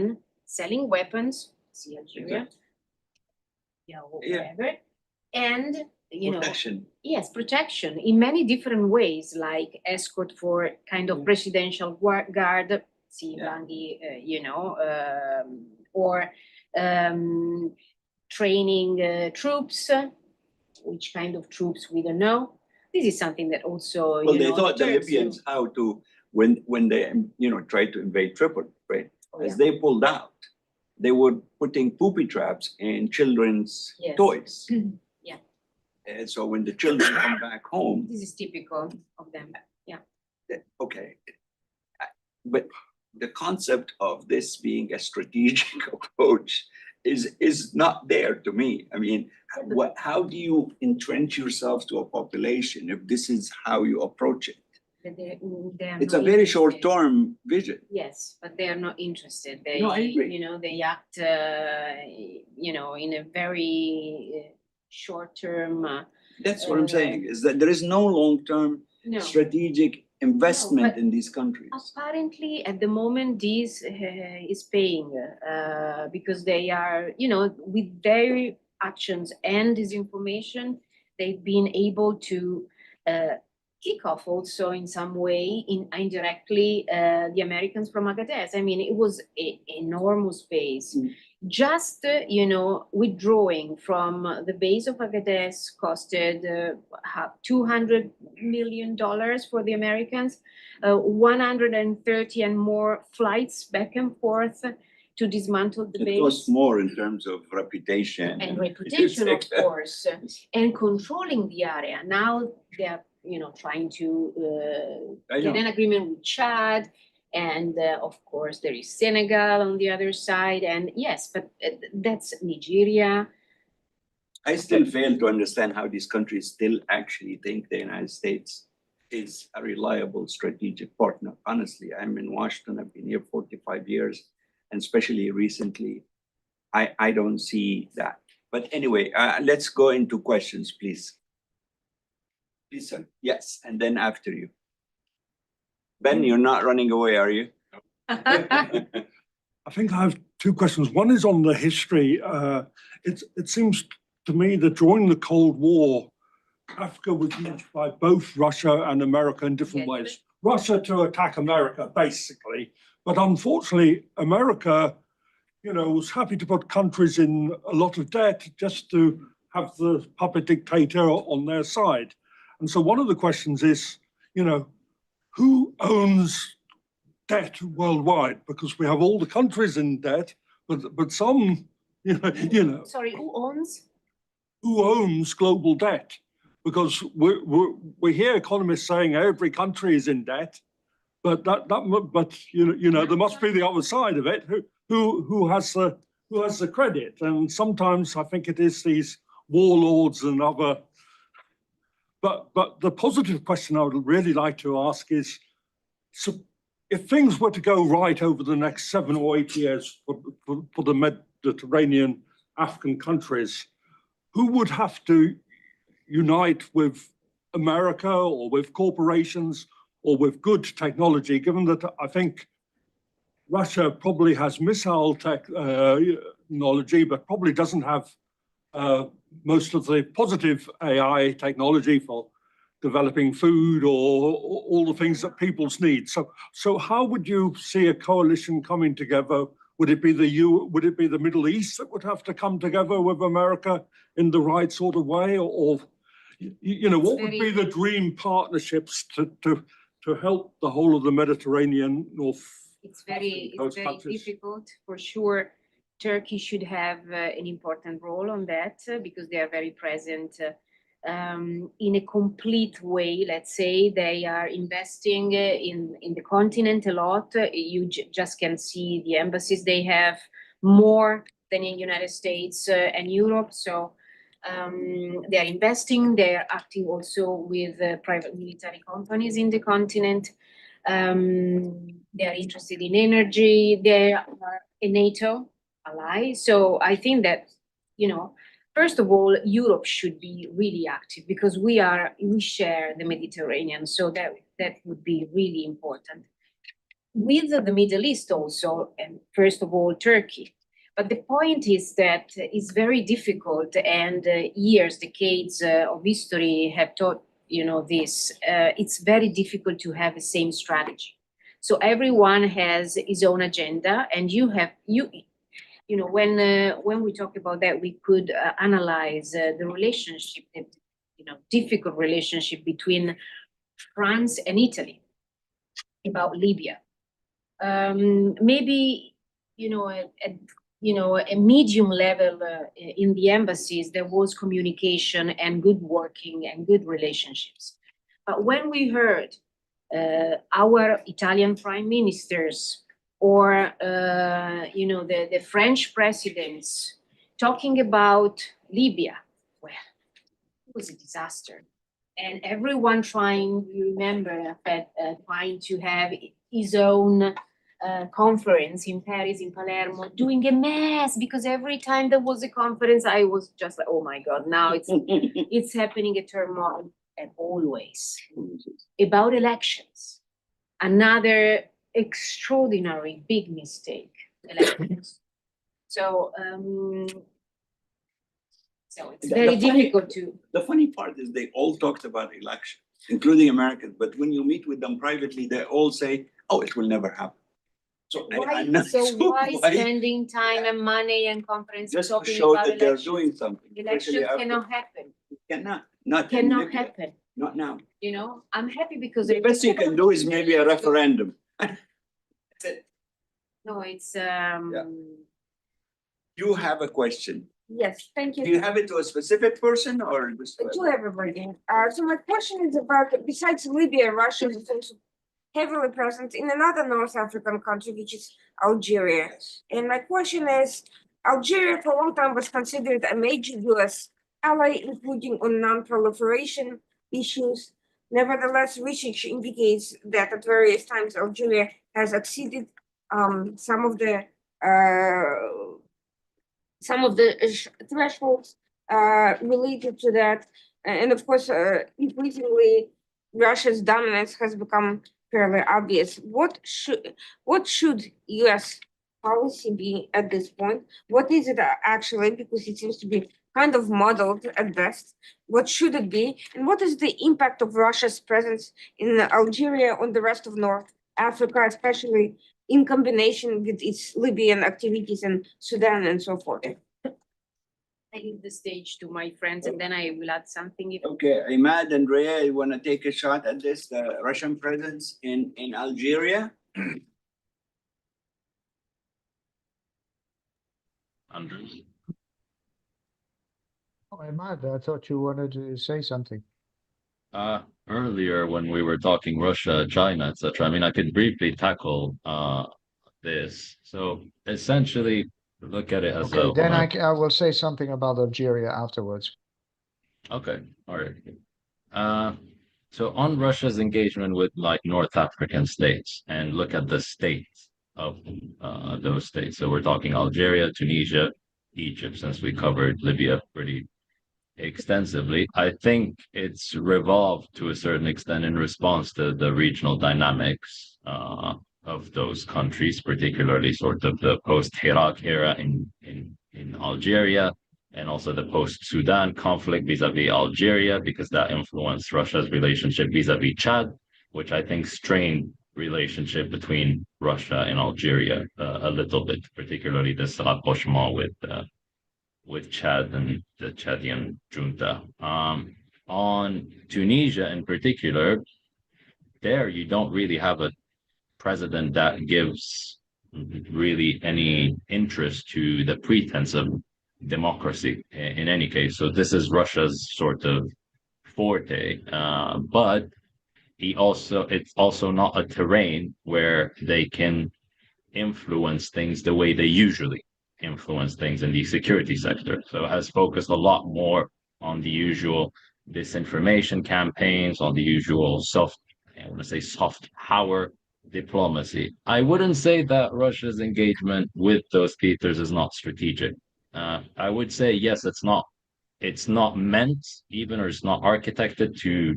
C: selling weapons, see Algeria, or
A: Yeah.
C: whatever, and
A: Protection.
C: yes, protection in many different ways, like escort for kind of
A: Yeah.
C: presidential guard, see
A: Yeah.
C: Bangui, or training troops. Which kind of troops we don't know. This is something that also
A: Well, they thought the
C: deters you.
A: Libyans how to, when they tried to invade Tripoli, right?
C: Oh,
A: As
C: yeah.
A: they pulled out, they were putting booby traps in children's
C: Yes.
A: toys.
C: Yeah.
A: And so when the children come back home,
C: This is typical of them.
A: okay. But the concept of this being a strategic approach is not there to me. I mean, how do you entrench yourself to a population if this is how you approach it?
C: They're
A: It's
C: not
A: a very
C: interested.
A: short-term vision.
C: Yes, but they are not interested. They,
A: No, I agree.
C: they act, in a very short-term.
A: That's what I'm saying, is that there is no long-term
C: No.
A: strategic investment
C: but
A: in these countries?
C: Apparently, at the moment, this is paying because they are, with their actions and disinformation, they've been able to kick off also in some way, indirectly, the Americans from Agadez. I mean, it was an enormous base. Just, withdrawing from the base of Agadez costed $200 million for the Americans, 130 and more flights back and forth to dismantle the base.
A: It costs more in terms of reputation.
C: And reputation, of course, and controlling the area. Now they're, trying to get an agreement with Chad. And of course, there is Senegal on the other side. And yes, but that's Nigeria.
A: I still fail to understand how these countries still actually think the United States is a reliable strategic partner. Honestly, I'm in Washington. I've been here 45 years. And especially recently, I don't see that. But anyway, let's go into questions, please. Please, sir. Yes, and then after you. Ben, you're not running away, are you?
E: I think I have two questions. One is on the history. It seems to me that during the Cold War, Africa was used by both Russia and America in different ways. Russia to attack America, basically. But unfortunately, America, was happy to put countries in a lot of debt just to have the puppet dictator on their side. And so one of the questions is, who owns debt worldwide? Because we have all the countries in debt, but some,
C: Sorry, who owns?
E: Who owns global debt? Because we hear economists saying every country is in debt, but there must be the other side of it. Who has the credit? And sometimes I think it is these warlords and other. But the positive question I would really like to ask is, so if things were to go right over the next 7 or 8 years for the Mediterranean African countries, who would have to unite with America or with corporations or with good technology, given that I think Russia probably has missile technology, but probably doesn't have most of the positive AI technology for developing food or all the things that people's need. So how would you see a coalition coming together? Would it be the Middle East that would have to come together with America in the right sort of way, or what would be the dream partnerships to help the whole of the Mediterranean North?
C: It's very difficult for sure. Turkey should have an important role on that because they are very present in a complete way. Let's say they are investing in the continent a lot. You just can see the embassies they have more than in United States and Europe. So they are investing. They are acting also with private military companies in the continent. They are interested in energy. They are a NATO ally. So I think that, first of all, Europe should be really active because we share the Mediterranean. So that would be really important. With the Middle East also, and first of all, Turkey. But the point is that it's very difficult, and decades of history have taught this. It's very difficult to have the same strategy. So everyone has his own agenda, and when we talk about that, we could analyze the relationship, difficult relationship between France and Italy about Libya. Maybe a medium level in the embassies, there was communication and good working and good relationships. But when we heard our Italian prime ministers or the French presidents talking about Libya, well, it was a disaster. And everyone trying to have his own conference in Paris, in Palermo, doing a mess, because every time there was a conference, I was just like, oh my God, now it's happening a turmoil. and always about elections. Another extraordinary big mistake, elections. So it's very difficult to.
A: The funny part is they all talked about elections, including Americans, but when you meet with them privately, they all say, "Oh, it will never happen." So I'm not sure
C: why spending time and money and conferences
A: just to
C: talking
A: show
C: about
A: that they're
C: elections?
A: doing something.
C: Elections
A: especially after-
C: cannot happen.
A: Not in
C: Cannot
A: Libya.
C: happen.
A: Not now.
C: You know, I'm happy because
A: The best you can do is maybe a referendum. That's it.
C: No, it's
A: You have a question.
F: Yes, thank
A: Do
F: you.
A: you have it to a specific person or just?
F: To everybody. So my question is about, besides Libya, Russia is also heavily present in another North African country, which is Algeria.
A: Yes.
F: And my question is, Algeria for a long time was considered a major US ally, including on non-proliferation issues. Nevertheless, research indicates that at various times Algeria has exceeded some of the thresholds related to that. And of course, increasingly, Russia's dominance has become fairly obvious. What should US policy be at this point? What is it actually? Because it seems to be kind of muddled at best. What should it be? And what is the impact of Russia's presence in Algeria on the rest of North Africa, especially in combination with its Libyan activities in Sudan and so forth?
C: I give the stage to my friends and then I will add something. If
A: Okay, Imad and Rhea, you want to take a shot at this, the Russian presence in Algeria?
D: Andrews?
B: Oh, Ahmad, I thought you wanted to say something.
D: Earlier when we were talking Russia, China, etc. I mean, I could briefly tackle this. So essentially, look at it as
B: Okay, then
D: a
B: I will say something about Algeria afterwards.
D: okay, all right. So on Russia's engagement with like North African states, and look at the states of those states. So we're talking Algeria, Tunisia, Egypt, since we covered Libya pretty extensively. I think it's revolved to a certain extent in response to the regional dynamics of those countries, particularly sort of the post-Iraq era in Algeria, and also the post-Sudan conflict vis-a-vis Algeria, because that influenced Russia's relationship vis-a-vis Chad, which I think strained relationship between Russia and Algeria a little bit, particularly this rapprochement with Chad and the Chadian junta. On Tunisia in particular, there you don't really have a president that gives really any interest to the pretense of democracy in any case. So this is Russia's sort of forte, but it's also not a terrain where they can influence things the way they usually influence things in the security sector. So it has focused a lot more on the usual disinformation campaigns, on the usual soft power diplomacy. I wouldn't say that Russia's engagement with those theaters is not strategic. I would say yes, it's not meant even, or it's not architected to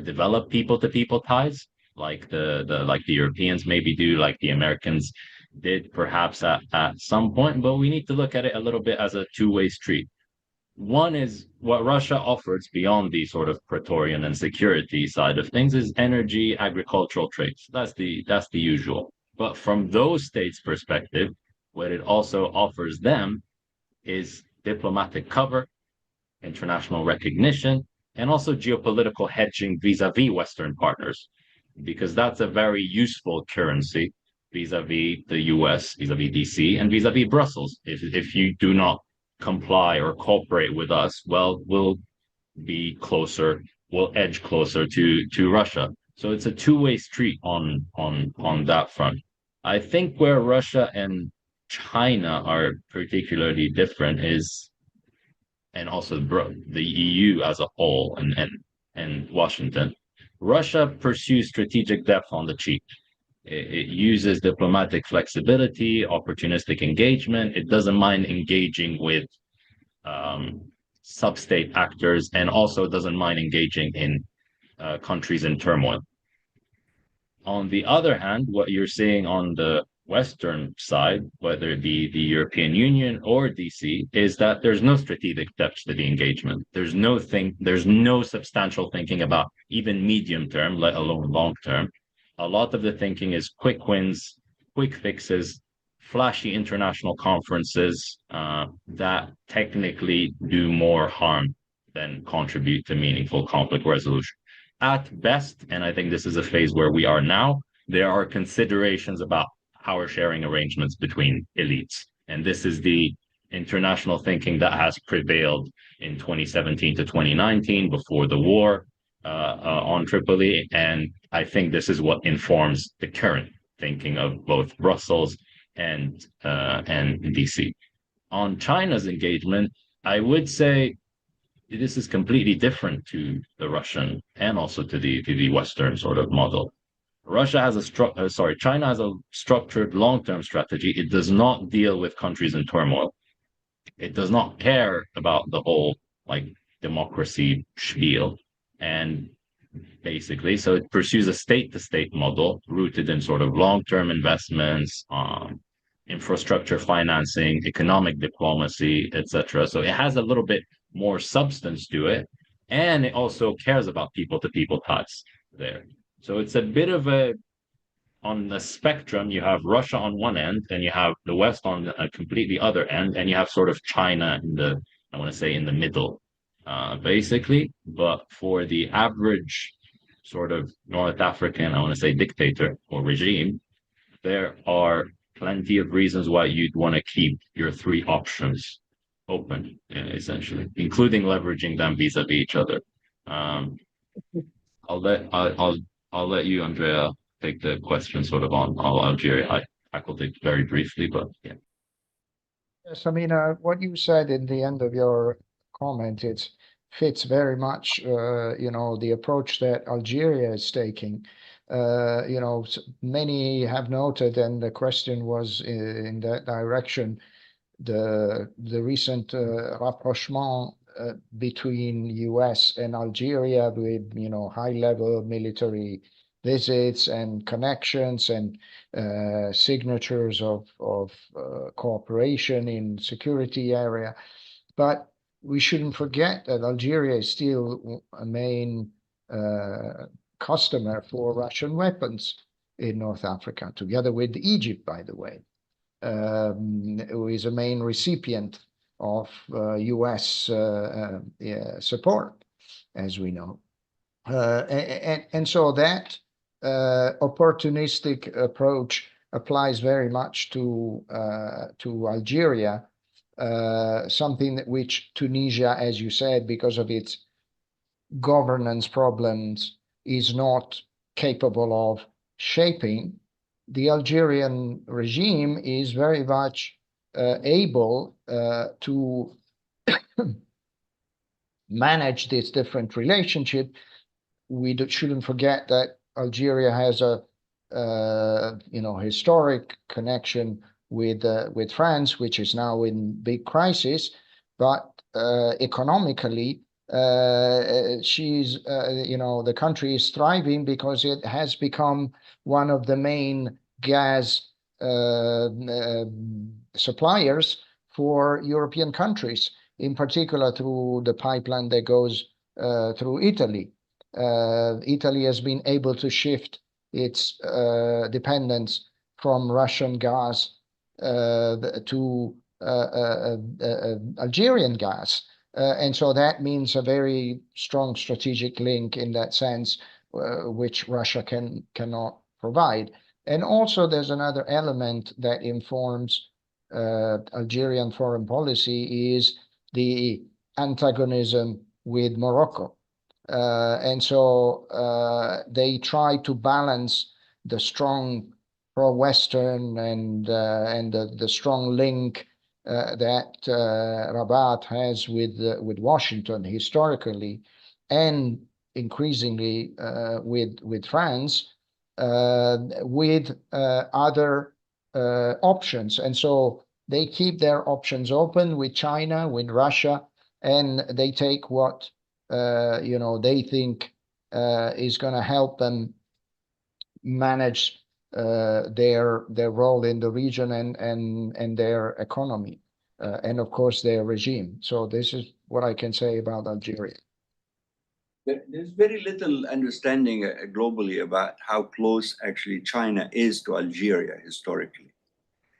D: develop people-to-people ties like the Europeans maybe do, like the Americans did perhaps at some point, but we need to look at it a little bit as a two-way street. One is what Russia offers beyond the sort of Praetorian and security side of things is energy, agricultural trades. That's the usual. But from those states' perspective, what it also offers them is diplomatic cover, international recognition, and also geopolitical hedging vis-a-vis Western partners, because that's a very useful currency vis-a-vis the US, vis-a-vis DC, and vis-a-vis Brussels. If you do not comply or cooperate with us, well, we'll edge closer to Russia. So it's a two-way street on that front. I think where Russia and China are particularly different is, and also the EU as a whole and Washington. Russia pursues strategic depth on the cheap. It uses diplomatic flexibility, opportunistic engagement. It doesn't mind engaging with sub-state actors, and also doesn't mind engaging in countries in turmoil. On the other hand, what you're seeing on the Western side, whether it be the European Union or DC, is that there's no strategic depth to the engagement. There's no substantial thinking about even medium term, let alone long term. A lot of the thinking is quick wins, quick fixes, flashy international conferences that technically do more harm than contribute to meaningful conflict resolution. At best, and I think this is a phase where we are now, there are considerations about power sharing arrangements between elites. And this is the international thinking that has prevailed in 2017 to 2019 before the war on Tripoli. And I think this is what informs the current thinking of both Brussels and DC. On China's engagement, I would say this is completely different to the Russian and also to the Western sort of model. China has a structured long-term strategy. It does not deal with countries in turmoil. It does not care about the whole like democracy spiel. And basically, so it pursues a state-to-state model rooted in sort of long-term investments, infrastructure financing, economic diplomacy, etc. So it has a little bit more substance to it, and it also cares about people-to-people ties there. So it's a bit of on the spectrum, you have Russia on one end, and you have the West on a completely other end, and you have sort of China I want to say in the middle, basically. But for the average sort of North African, I want to say dictator or regime, there are plenty of reasons why you'd want to keep your three options open, essentially, including leveraging them vis-a-vis each other. I'll let you, Andrea, take the question sort of on Algeria. I tackled it very briefly, but yeah.
B: Yes, I mean, what you said in the end of your comment, it fits very much, the approach that Algeria is taking. Many have noted, and the question was in that direction, the recent rapprochement between US and Algeria with, high-level military visits and connections and signatures of cooperation in security area. But we shouldn't forget that Algeria is still a main customer for Russian weapons in North Africa, together with Egypt, by the way, who is a main recipient of US support, as we know. And so that opportunistic approach applies very much to Algeria, something which Tunisia, as you said, because of its governance problems, is not capable of shaping. The Algerian regime is very much able to manage this different relationship. We shouldn't forget that Algeria has a historic connection with France, which is now in big crisis, but economically the country is thriving because it has become one of the main gas suppliers for European countries, in particular through the pipeline that goes through Italy. Italy has been able to shift its dependence from Russian gas to Algerian gas. And so that means a very strong strategic link in that sense, which Russia cannot provide. And also there's another element that informs Algerian foreign policy is the antagonism with Morocco. And so they try to balance the strong pro-Western and the strong link that Rabat has with Washington historically, and increasingly with France, with other options. And so they keep their options open with China, with Russia, and they take what they think is going to help them manage their role in the region and their economy, and of course their regime. So this is what I can say about Algeria.
A: There's very little understanding globally about how close actually China is to Algeria historically,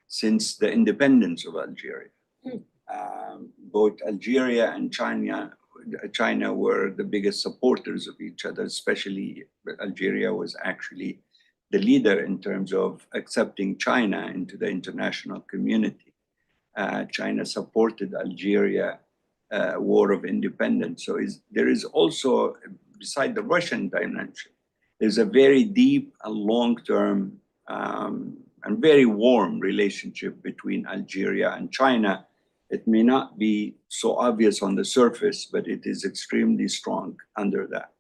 A: since the independence of Algeria. Both Algeria and China were the biggest supporters of each other, especially Algeria was actually the leader in terms of accepting China into the international community. China supported Algeria war of independence. So there is also, beside the Russian dimension, there's a very deep and long-term and very warm relationship between Algeria and China. It may not be so obvious on the surface, but it is extremely strong under that.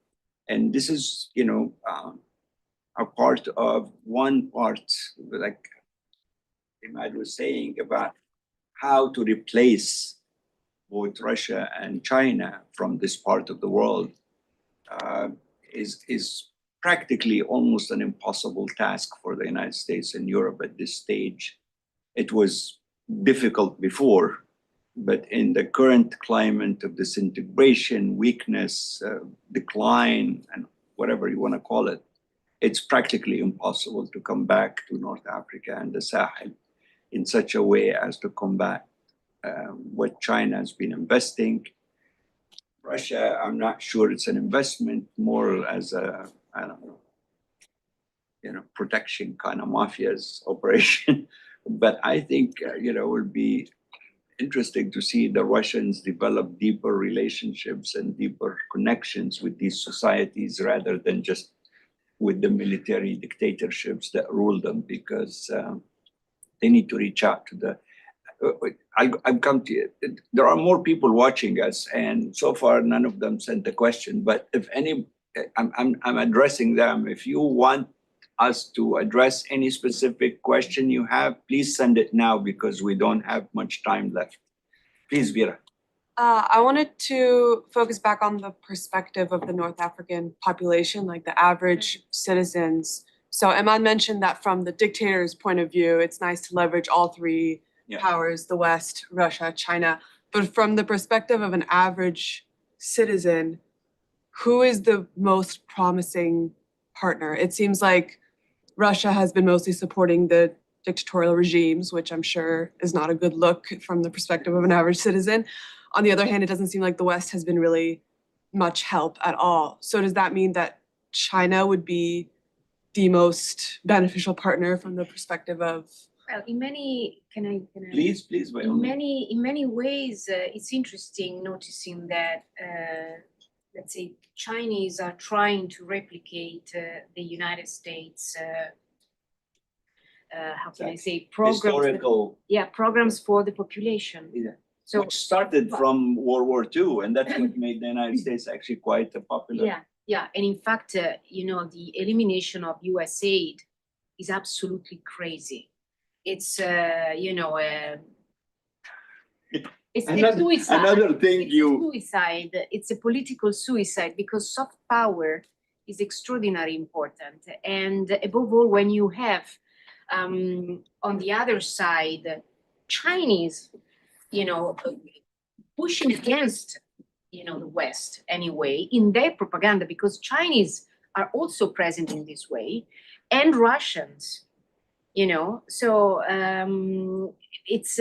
A: And this is, a part of one part, like Imad was saying, about how to replace both Russia and China from this part of the world is practically almost an impossible task for the United States and Europe at this stage. It was difficult before, but in the current climate of disintegration, weakness, decline, and whatever you want to call it, it's practically impossible to come back to North Africa and the Sahel in such a way as to combat what China has been investing. Russia, I'm not sure it's an investment, more as a, I don't know, protection kind of mafia's operation. But I think, it will be interesting to see the Russians develop deeper relationships and deeper connections with these societies rather than just with the military dictatorships that rule them, because they need to reach out to the. I've come to it. There are more people watching us, and so far none of them sent a question. But if any, I'm addressing them. If you want us to address any specific question you have, please send it now because we don't have much time left. Please, Vera.
G: I wanted to focus back on the perspective of the North African population, like the average citizens. So Imad mentioned that from the dictator's point of view, it's nice to leverage all three powers, the West, Russia, China. But from the perspective of an average citizen, who is the most promising partner? It seems like Russia has been mostly supporting the dictatorial regimes, which I'm sure is not a good look from the perspective of an average citizen. On the other hand, it doesn't seem like the West has been really much help at all. So does that mean that China would be the most beneficial partner from the perspective of?
C: Well, in many, can I?
A: Please, by all means.
C: In many ways, it's interesting noticing that, let's say, Chinese are trying to replicate the United States. How can I say, programs?
A: Historical.
C: Programs for the population.
A: Yeah.
C: So
A: which started from World War II, and that's what made the United States actually quite a popular.
C: Yeah, and in fact, the elimination of U.S. aid is absolutely crazy. It's it's a suicide.
A: Another thing
C: suicide. It's a political suicide because soft power is extraordinarily important, and above all, when you have on the other side Chinese, pushing against, the West anyway in their propaganda, because Chinese are also present in this way, and Russians, So it's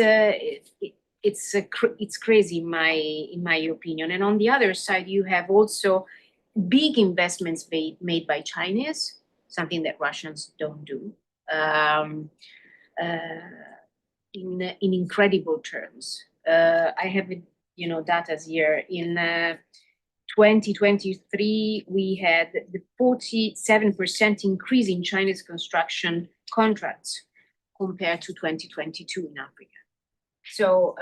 C: crazy in my opinion. And on the other side, you have also big investments made by Chinese, something that Russians don't do. In incredible terms. I have, data here. In 2023, we had the 47% increase in Chinese construction contracts compared to 2022 in Africa. So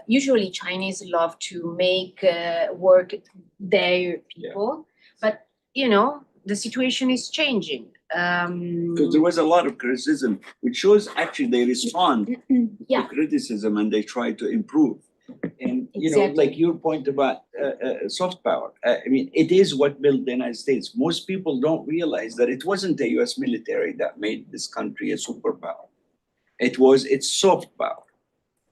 C: usually Chinese love to make work their people, but the situation is changing.
A: Because there was a lot of criticism, which shows actually they respond to criticism and they try to improve. And,
C: Exactly.
A: like your point about soft power, I mean, it is what built the United States. Most people don't realize that it wasn't the US military that made this country a superpower. It was its soft power.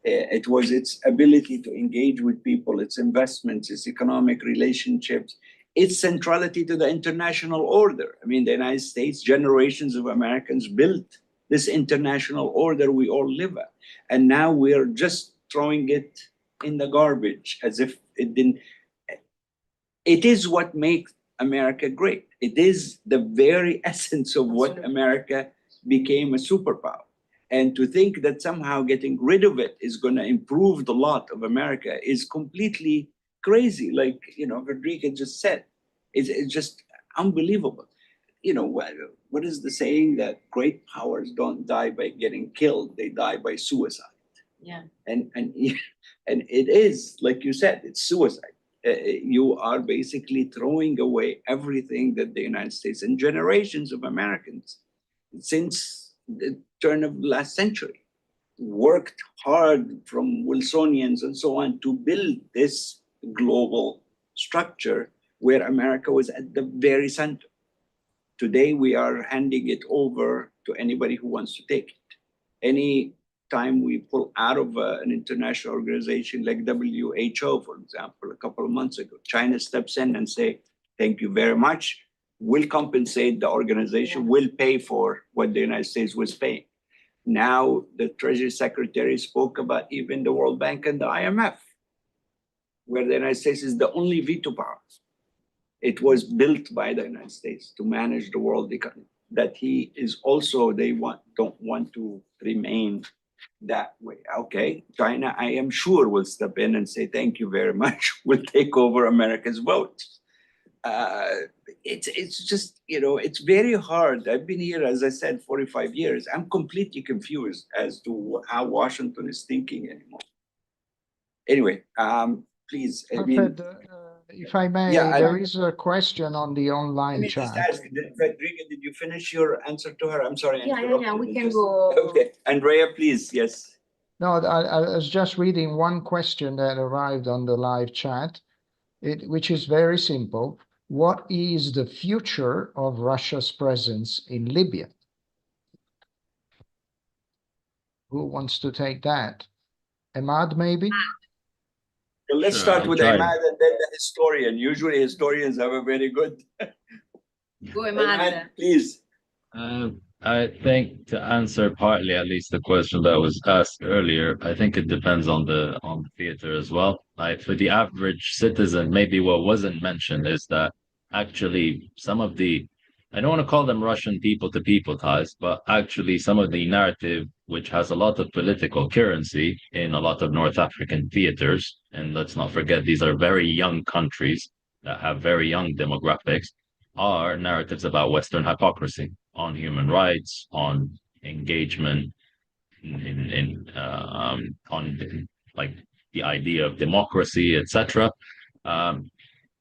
A: It was its ability to engage with people, its investments, its economic relationships, its centrality to the international order. I mean, the United States, generations of Americans built this international order we all live at. And now we're just throwing it in the garbage as if it didn't. It is what makes America great. It is the very essence of what America became a superpower. And to think that somehow getting rid of it is going to improve the lot of America is completely crazy. Like, Rodrigo just said, it's just unbelievable. What is the saying that great powers don't die by getting killed, they die by suicide.
C: Yeah.
A: And it is, like you said, it's suicide. You are basically throwing away everything that the United States and generations of Americans since the turn of the last century worked hard, from Wilsonians and so on, to build this global structure where America was at the very center. Today, we are handing it over to anybody who wants to take it. Any time we pull out of an international organization like WHO, for example, a couple of months ago, China steps in and say, thank you very much. We'll compensate the organization, will pay for what the United States was paying. Now, the Treasury Secretary spoke about even the World Bank and the IMF, where the United States is the only veto power. It was built by the United States to manage the world economy. That he is also, don't want to remain that way. Okay, China, I am sure, will step in and say, thank you very much. We'll take over America's vote. It's just, it's very hard. I've been here, as I said, 45 years. I'm completely confused as to how Washington is thinking anymore. Anyway, please.
B: Alfred, if I may,
A: Yeah,
B: there is a question on the
A: Let
B: online
A: me just
B: chat.
A: ask, Rodrigo, did you finish your answer to her? I'm sorry. I
C: Yeah,
A: interrupted
C: we
A: you.
C: can go.
A: Okay, Andrea, please, yes.
B: No, I was just reading one question that arrived on the live chat, which is very simple. What is the future of Russia's presence in Libya? Who wants to take that? Ahmad, maybe?
A: Well, let's
D: Sure,
A: start
D: I'll
A: with
D: try.
A: Ahmad and then the historian. Usually historians have a very good.
C: Go,
A: Ahmad,
C: Ahmad.
A: please.
D: I think, to answer partly at least the question that was asked earlier, I think it depends on the theater as well. Like, for the average citizen, maybe what wasn't mentioned is that actually some of the, I don't want to call them Russian people-to-people ties, but actually some of the narrative, which has a lot of political currency in a lot of North African theaters, and let's not forget these are very young countries that have very young demographics, are narratives about Western hypocrisy on human rights, on engagement, on like the idea of democracy, etc.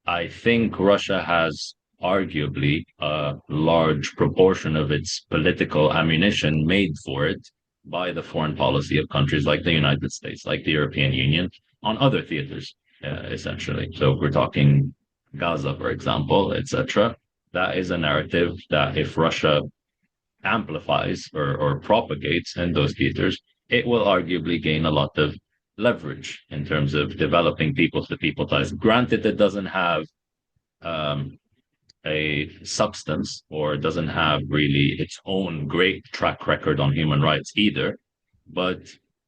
D: I think Russia has arguably a large proportion of its political ammunition made for it by the foreign policy of countries like the United States, like the European Union, on other theaters, essentially. So if we're talking Gaza, for example, etc., that is a narrative that if Russia amplifies or propagates in those theaters, it will arguably gain a lot of leverage in terms of developing people-to-people ties. Granted, it doesn't have a substance or doesn't have really its own great track record on human rights either, but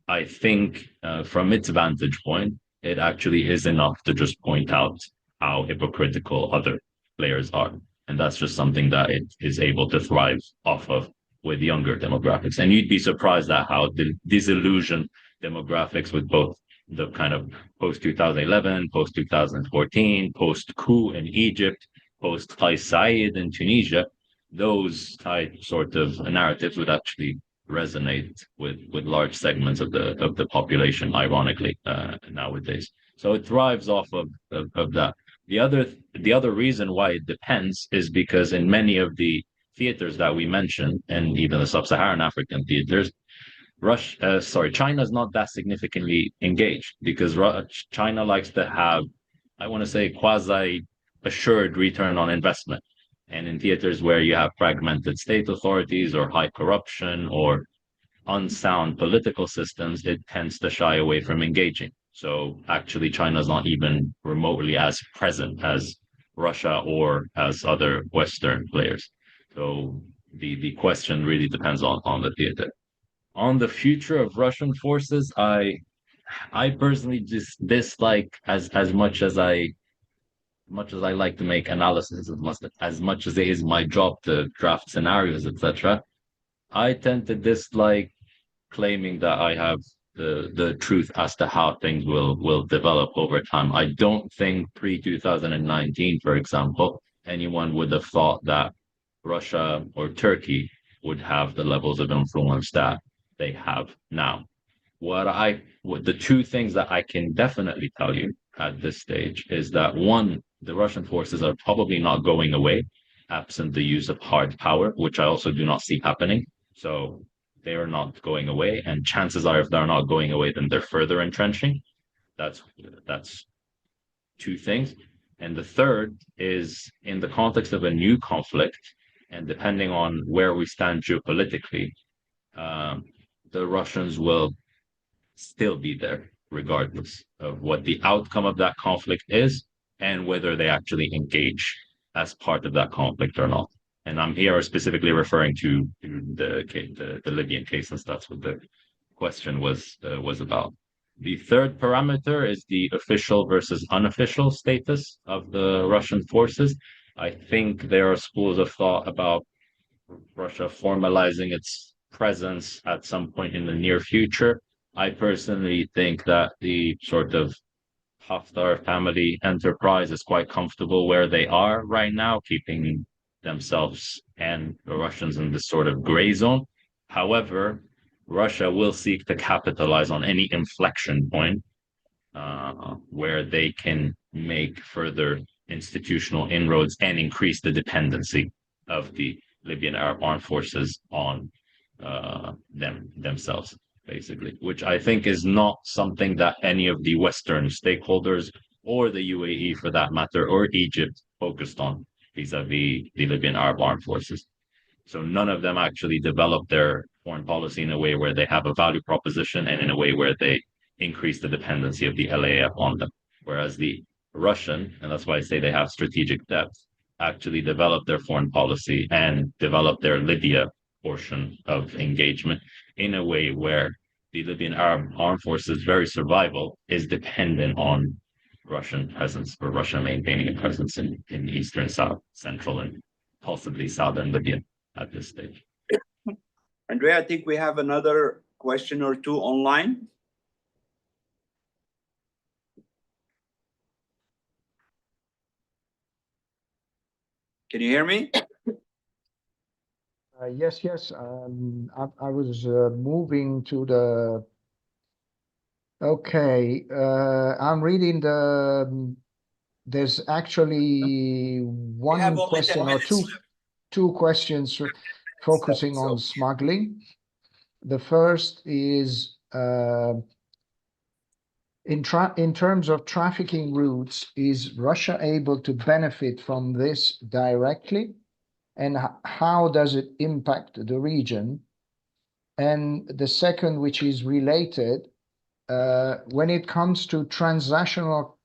D: I think from its vantage point, it actually is enough to just point out how hypocritical other players are. And that's just something that it is able to thrive off of with younger demographics. And you'd be surprised at how disillusioned demographics with both the kind of post-2011, post-2014, post-coup in Egypt, post-Qais Said in Tunisia, those type sort of narratives would actually resonate with large segments of the population, ironically, nowadays. So it thrives off of that. The other reason why it depends is because in many of the theaters that we mentioned, and even the sub-Saharan African theaters, China is not that significantly engaged because China likes to have, I want to say, quasi assured return on investment. And in theaters where you have fragmented state authorities or high corruption or unsound political systems, it tends to shy away from engaging. So actually, China is not even remotely as present as Russia or as other Western players. So the question really depends on the theater. On the future of Russian forces, I personally just dislike as much as I like to make analysis, as much as it is my job to draft scenarios, etc. I tend to dislike claiming that I have the truth as to how things will develop over time. I don't think pre-2019, for example, anyone would have thought that Russia or Turkey would have the levels of influence that they have now. The two things that I can definitely tell you at this stage is that one, the Russian forces are probably not going away, absent the use of hard power, which I also do not see happening. So they are not going away, and chances are, if they're not going away, then they're further entrenching. That's two things. And the third is in the context of a new conflict, and depending on where we stand geopolitically, the Russians will still be there, regardless of what the outcome of that conflict is and whether they actually engage as part of that conflict or not. And I'm here specifically referring to the Libyan case, since that's what the question was about. The third parameter is the official versus unofficial status of the Russian forces. I think there are schools of thought about Russia formalizing its presence at some point in the near future. I personally think that the sort of Haftar family enterprise is quite comfortable where they are right now, keeping themselves and the Russians in this sort of gray zone. However, Russia will seek to capitalize on any inflection point where they can make further institutional inroads and increase the dependency of the Libyan Arab armed forces on themselves, basically, which I think is not something that any of the Western stakeholders or the UAE, for that matter, or Egypt focused on vis-a-vis the Libyan Arab armed forces. So none of them actually developed their foreign policy in a way where they have a value proposition and in a way where they increase the dependency of the LAF on them. Whereas the Russian, and that's why I say they have strategic depth, actually developed their foreign policy and developed their Libya portion of engagement in a way where the Libyan Arab armed forces' very survival is dependent on Russian presence, or Russia maintaining a presence in eastern, south, central, and possibly southern Libya at this stage.
A: Andrea, I think we have another question or two online. Can you hear me?
B: Yes. I was moving to the. Okay, I'm reading the. There's actually one question or two questions focusing on smuggling. The first is in terms of trafficking routes, is Russia able to benefit from this directly? And how does it impact the region? And the second, which is related, when it comes to transnational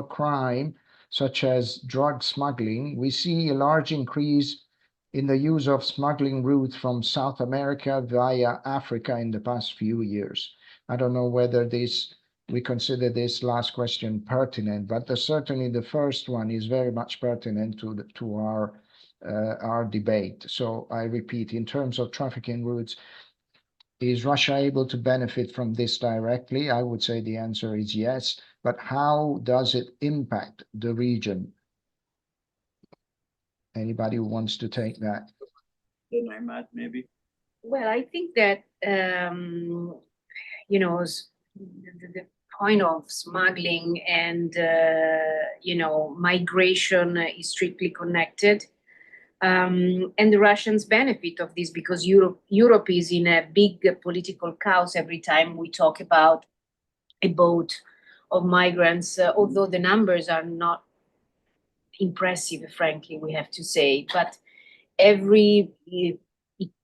B: crime, such as drug smuggling, we see a large increase in the use of smuggling routes from South America via Africa in the past few years. I don't know whether we consider this last question pertinent, but certainly the first one is very much pertinent to our debate. So I repeat, in terms of trafficking routes, is Russia able to benefit from this directly? I would say the answer is yes, but how does it impact the region? Anybody who wants to take that?
A: Then I'm at maybe.
C: Well, I think that, you know, the point of smuggling and, you know, migration is strictly connected. And the Russians benefit of this because Europe is in a big political chaos every time we talk about a boat of migrants, although the numbers are not impressive, frankly, we have to say. But every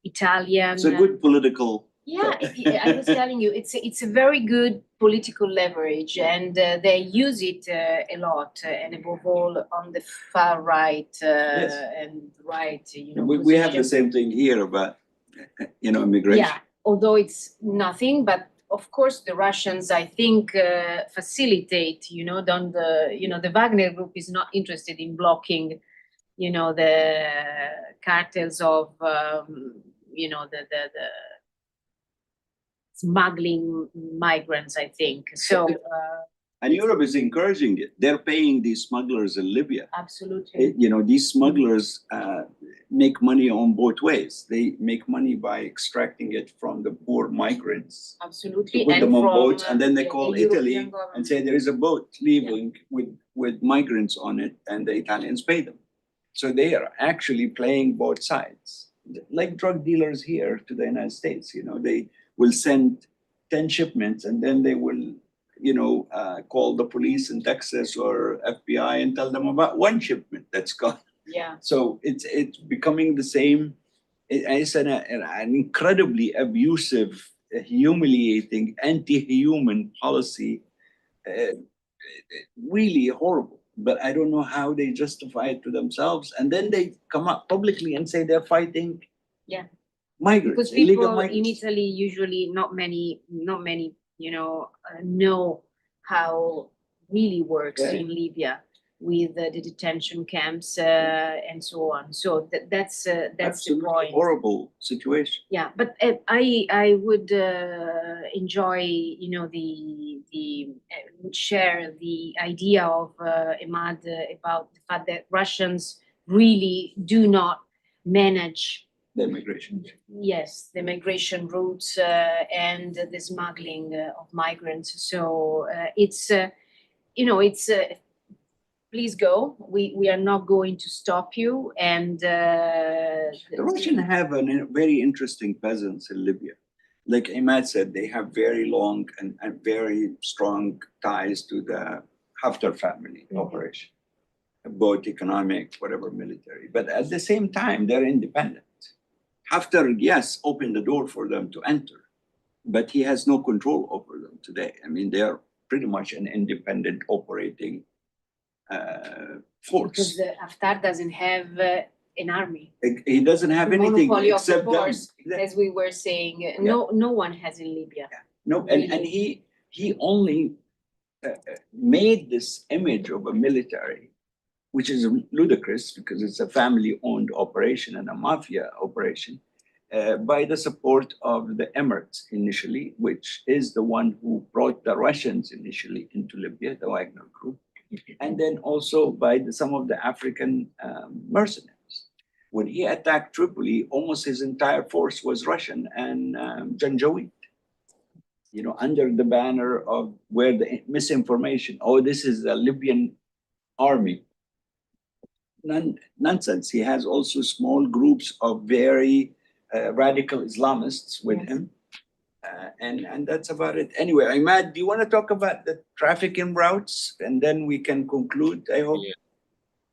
C: Italian...
A: It's a good political...
C: Yeah, I was telling you, it's a very good political leverage, and they use it a lot, and above all on the far right and right.
A: We have the same thing here about immigration.
C: Yeah, although it's nothing, but of course the Russians, I think, facilitate. The Wagner Group is not interested in blocking, the cartels of, the smuggling migrants, I think. So,
A: and Europe is encouraging it. They're paying these smugglers in Libya.
C: Absolutely.
A: These smugglers make money on both ways. They make money by extracting it from the poor migrants.
C: Absolutely.
A: Put them on
C: from,
A: boats, and then they call Italy and say there is a boat leaving with migrants on it, and the Italians pay them. So they are actually playing both sides, like drug dealers here to the United States. They will send 10 shipments, and then they will, call the police in Texas or FBI and tell them about one shipment that's gone.
C: Yeah.
A: So it's becoming the same. It's an incredibly abusive, humiliating, anti-human policy. Really horrible. But I don't know how they justify it to themselves, and then they come up publicly and say they're fighting.
C: Yeah.
A: Migrants,
C: because people
A: illegal migrants.
C: in Italy usually not many know how really works in Libya with the detention camps and so on. So that's
A: Absolutely
C: the point.
A: Horrible situation.
C: Yeah, but I would enjoy would share the idea of Emad about the fact that Russians really do not manage
A: the migration.
C: Yes, the migration routes and the smuggling of migrants. So it's please go. We are not going to stop you. And
A: the Russians have a very interesting presence in Libya. Like Imad said, they have very long and very strong ties to the Haftar family operation, both economic, whatever, military. But at the same time, they're independent. Haftar, yes, opened the door for them to enter, but he has no control over them today. I mean, they are pretty much an independent operating force.
C: Because Haftar doesn't have an army.
A: He doesn't have anything except
C: force, as we were saying. No one has in Libya.
A: Yeah. No, and he only made this image of a military, which is ludicrous because it's a family-owned operation and a mafia operation, by the support of the Emirates initially, which is the one who brought the Russians initially into Libya, the Wagner Group, and then also by some of the African mercenaries. When he attacked Tripoli, almost his entire force was Russian and Janjaweed, under the banner of where the misinformation, this is a Libyan army. Nonsense. He has also small groups of very radical Islamists with him. And that's about it. Anyway, Imad, do you want to talk about the trafficking routes? And then we can conclude, I hope.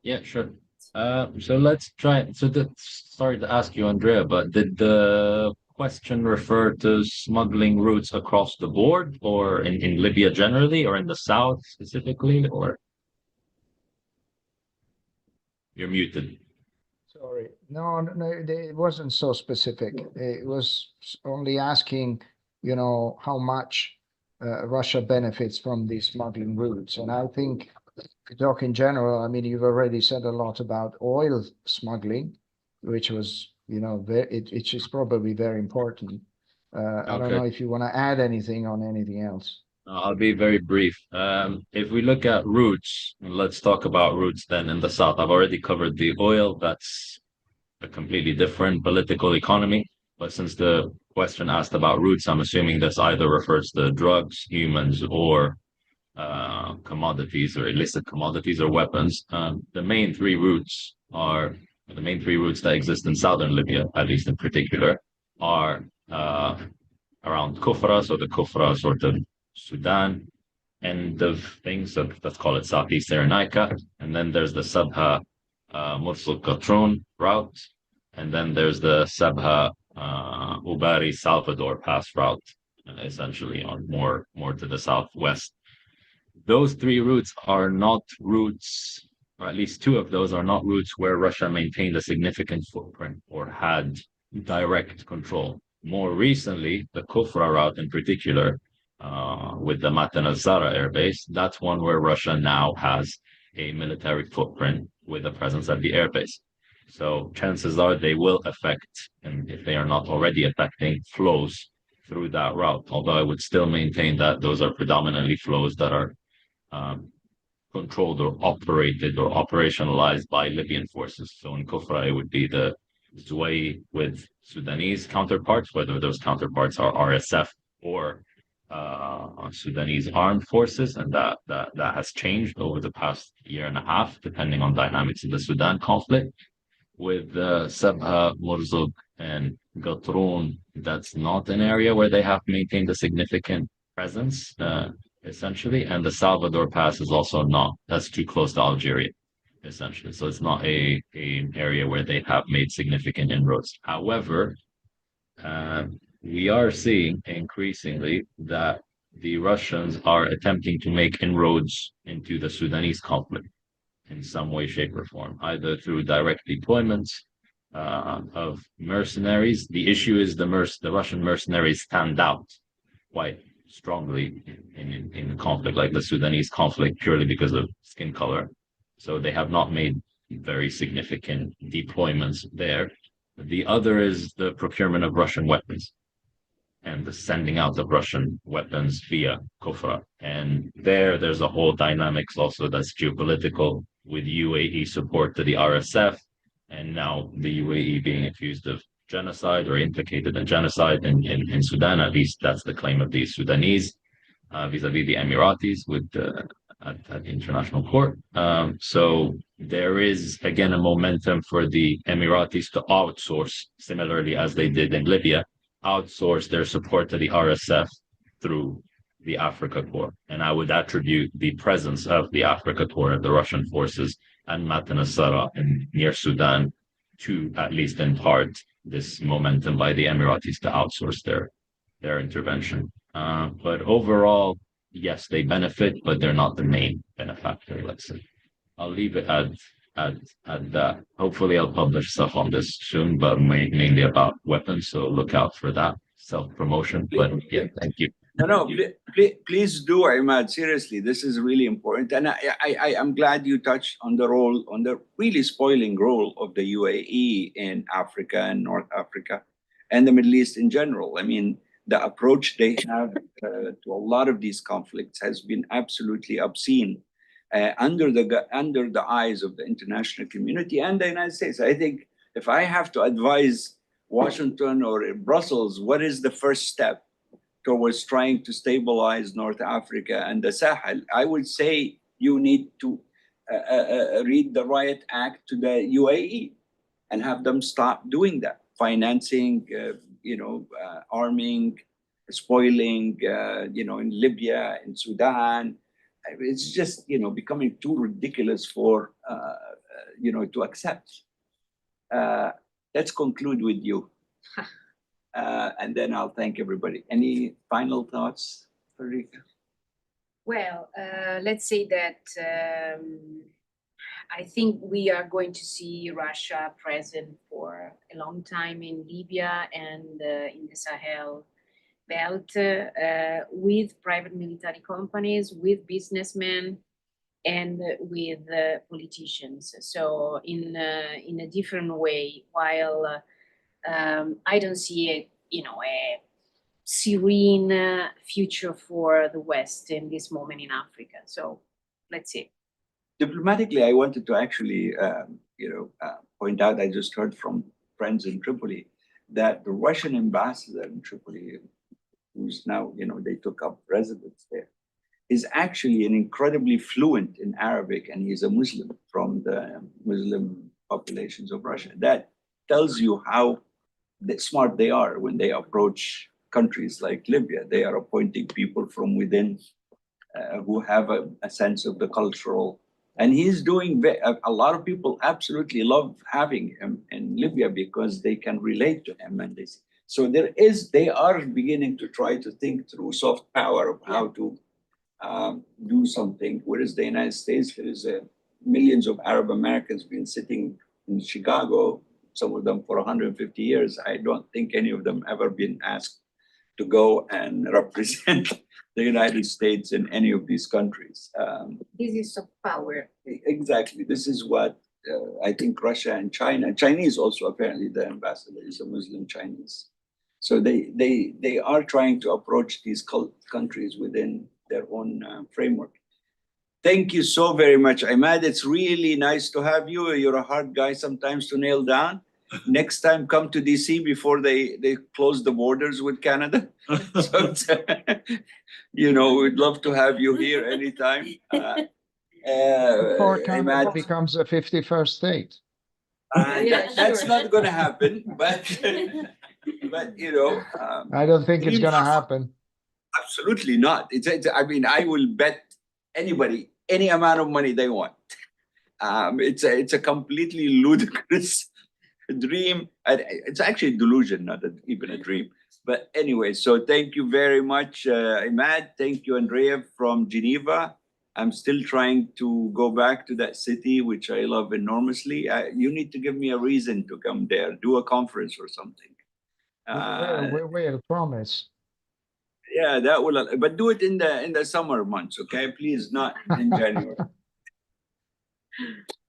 D: Yeah, sure. So let's try. Sorry to ask you, Andrea, but did the question refer to smuggling routes across the board, or in Libya generally, or in the south specifically, or? You're muted.
B: Sorry. No, it wasn't so specific. It was only asking, how much Russia benefits from these smuggling routes. And I think, if you talk in general, I mean, you've already said a lot about oil smuggling, which was, it is probably very important. I don't know if you want to add anything on anything else.
D: I'll be very brief. If we look at routes, let's talk about routes then in the south. I've already covered the oil. That's a completely different political economy. But since the question asked about routes, I'm assuming this either refers to drugs, humans, or commodities, or illicit commodities or weapons. The main three routes are the main three routes that exist in southern Libya, at least in particular, are around Kufra, so the Kufra sort of Sudan end of things, so let's call it Southeast Cyrenaica, and then there's the Sabha Mosul Qatroun route, and then there's the Sabha Ubari Salvador pass route, essentially on more to the southwest. Those three routes are not routes, or at least two of those are not routes where Russia maintained a significant footprint or had direct control. More recently, the Kufra route in particular, with the Matan al-Zara air base, that's one where Russia now has a military footprint with a presence at the airbase. So chances are they will affect, and if they are not already affecting, flows through that route. Although I would still maintain that those are predominantly flows that are controlled or operated or operationalized by Libyan forces. So in Kufra, it would be the Zway with Sudanese counterparts, whether those counterparts are RSF or Sudanese armed forces, and that has changed over the past year and a half, depending on dynamics of the Sudan conflict. With Sabha, Murzuk, and Gatroun, that's not an area where they have maintained a significant presence, essentially. And the Salvador Pass is also not, that's too close to Algeria, essentially. So it's not an area where they have made significant inroads. However, we are seeing increasingly that the Russians are attempting to make inroads into the Sudanese conflict in some way, shape, or form, either through direct deployments of mercenaries. The issue is the Russian mercenaries stand out quite strongly in the conflict, like the Sudanese conflict, purely because of skin color. So they have not made very significant deployments there. The other is the procurement of Russian weapons and the sending out of Russian weapons via Kufra. And there's a whole dynamics also that's geopolitical, with UAE support to the RSF, and now the UAE being accused of genocide or implicated in genocide in Sudan. At least that's the claim of the Sudanese vis-a-vis the Emiratis with at the international court. So there is again a momentum for the Emiratis to outsource, similarly as they did in Libya, outsource their support to the RSF through the Africa Corps. And I would attribute the presence of the Africa Corps of the Russian forces and Matan al-Zara near Sudan to, at least in part, this momentum by the Emiratis to outsource their intervention. But overall, yes, they benefit, but they're not the main benefactor, let's say. I'll leave it at that. Hopefully I'll publish stuff on this soon, but mainly about weapons, so look out for that self-promotion. But yeah, thank you.
A: No, please do, Imad. Seriously, this is really important. And I'm glad you touched on the really spoiling role of the UAE in Africa and North Africa and the Middle East in general. I mean, the approach they have to a lot of these conflicts has been absolutely obscene under the eyes of the international community and the United States. I think if I have to advise Washington or Brussels, what is the first step towards trying to stabilize North Africa and the Sahel, I would say you need to read the Riot Act to the UAE and have them stop doing that, financing, arming, spoiling, in Libya, in Sudan. It's just, becoming too ridiculous for, to accept. Let's conclude with you. And then I'll thank everybody. Any final thoughts, Federica?
C: Well, let's say that I think we are going to see Russia present for a long time in Libya and in the Sahel belt with private military companies, with businessmen, and with politicians. So in a different way, while I don't see a serene future for the West in this moment in Africa. So let's see.
A: Diplomatically, I wanted to actually, point out, I just heard from friends in Tripoli that the Russian ambassador in Tripoli, who's now, they took up residence there, is actually an incredibly fluent in Arabic, and he's a Muslim from the Muslim populations of Russia. That tells you how smart they are when they approach countries like Libya. They are appointing people from within who have a sense of the cultural. And he's doing, a lot of people absolutely love having him in Libya because they can relate to him. And so they are beginning to try to think through soft power of how to do something. Whereas the United States, there is millions of Arab Americans been sitting in Chicago, some of them for 150 years. I don't think any of them ever been asked to go and represent the United States in any of these countries.
C: This is soft power.
A: Exactly. This is what I think Russia and China, Chinese also apparently the ambassador is a Muslim Chinese. So they are trying to approach these countries within their own framework. Thank you so very much, Imad. It's really nice to have you. You're a hard guy sometimes to nail down. Next time, come to DC before they close the borders with Canada. So we'd love to have you here anytime.
B: Before Canada
A: Imad,
B: becomes a 51st state.
A: that's
C: sure.
A: not going to happen, but
B: I don't think it's
A: dreams
B: going to
A: are-
B: happen.
A: Absolutely not. I mean, I will bet anybody any amount of money they want. It's a completely ludicrous dream. It's actually a delusion, not even a dream. But anyway, so thank you very much, Imad. Thank you, Andrea from Geneva. I'm still trying to go back to that city, which I love enormously. You need to give me a reason to come there, do a conference or something.
B: We will, promise.
A: Yeah, that will, but do it in the summer months, okay? Please, not in January.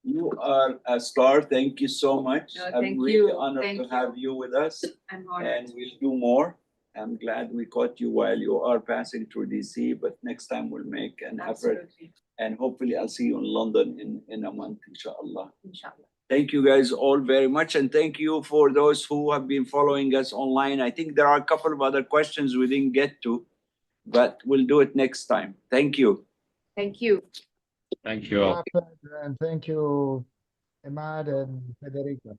A: You are a star. Thank you so much.
C: No,
A: I'm
C: thank
A: really
C: you.
A: honored
C: Thank
A: to have you with us,
C: I'm honored.
A: and we'll do more. I'm glad we caught you while you are passing through DC, but next time we'll make an effort,
C: Absolutely.
A: and hopefully I'll see you in London in a month, inshallah.
C: Inshallah.
A: Thank you guys all very much, and thank you for those who have been following us online. I think there are a couple of other questions we didn't get to, but we'll do it next time. Thank you.
C: Thank you.
D: Thank you all.
B: And thank you, Imad and Federica.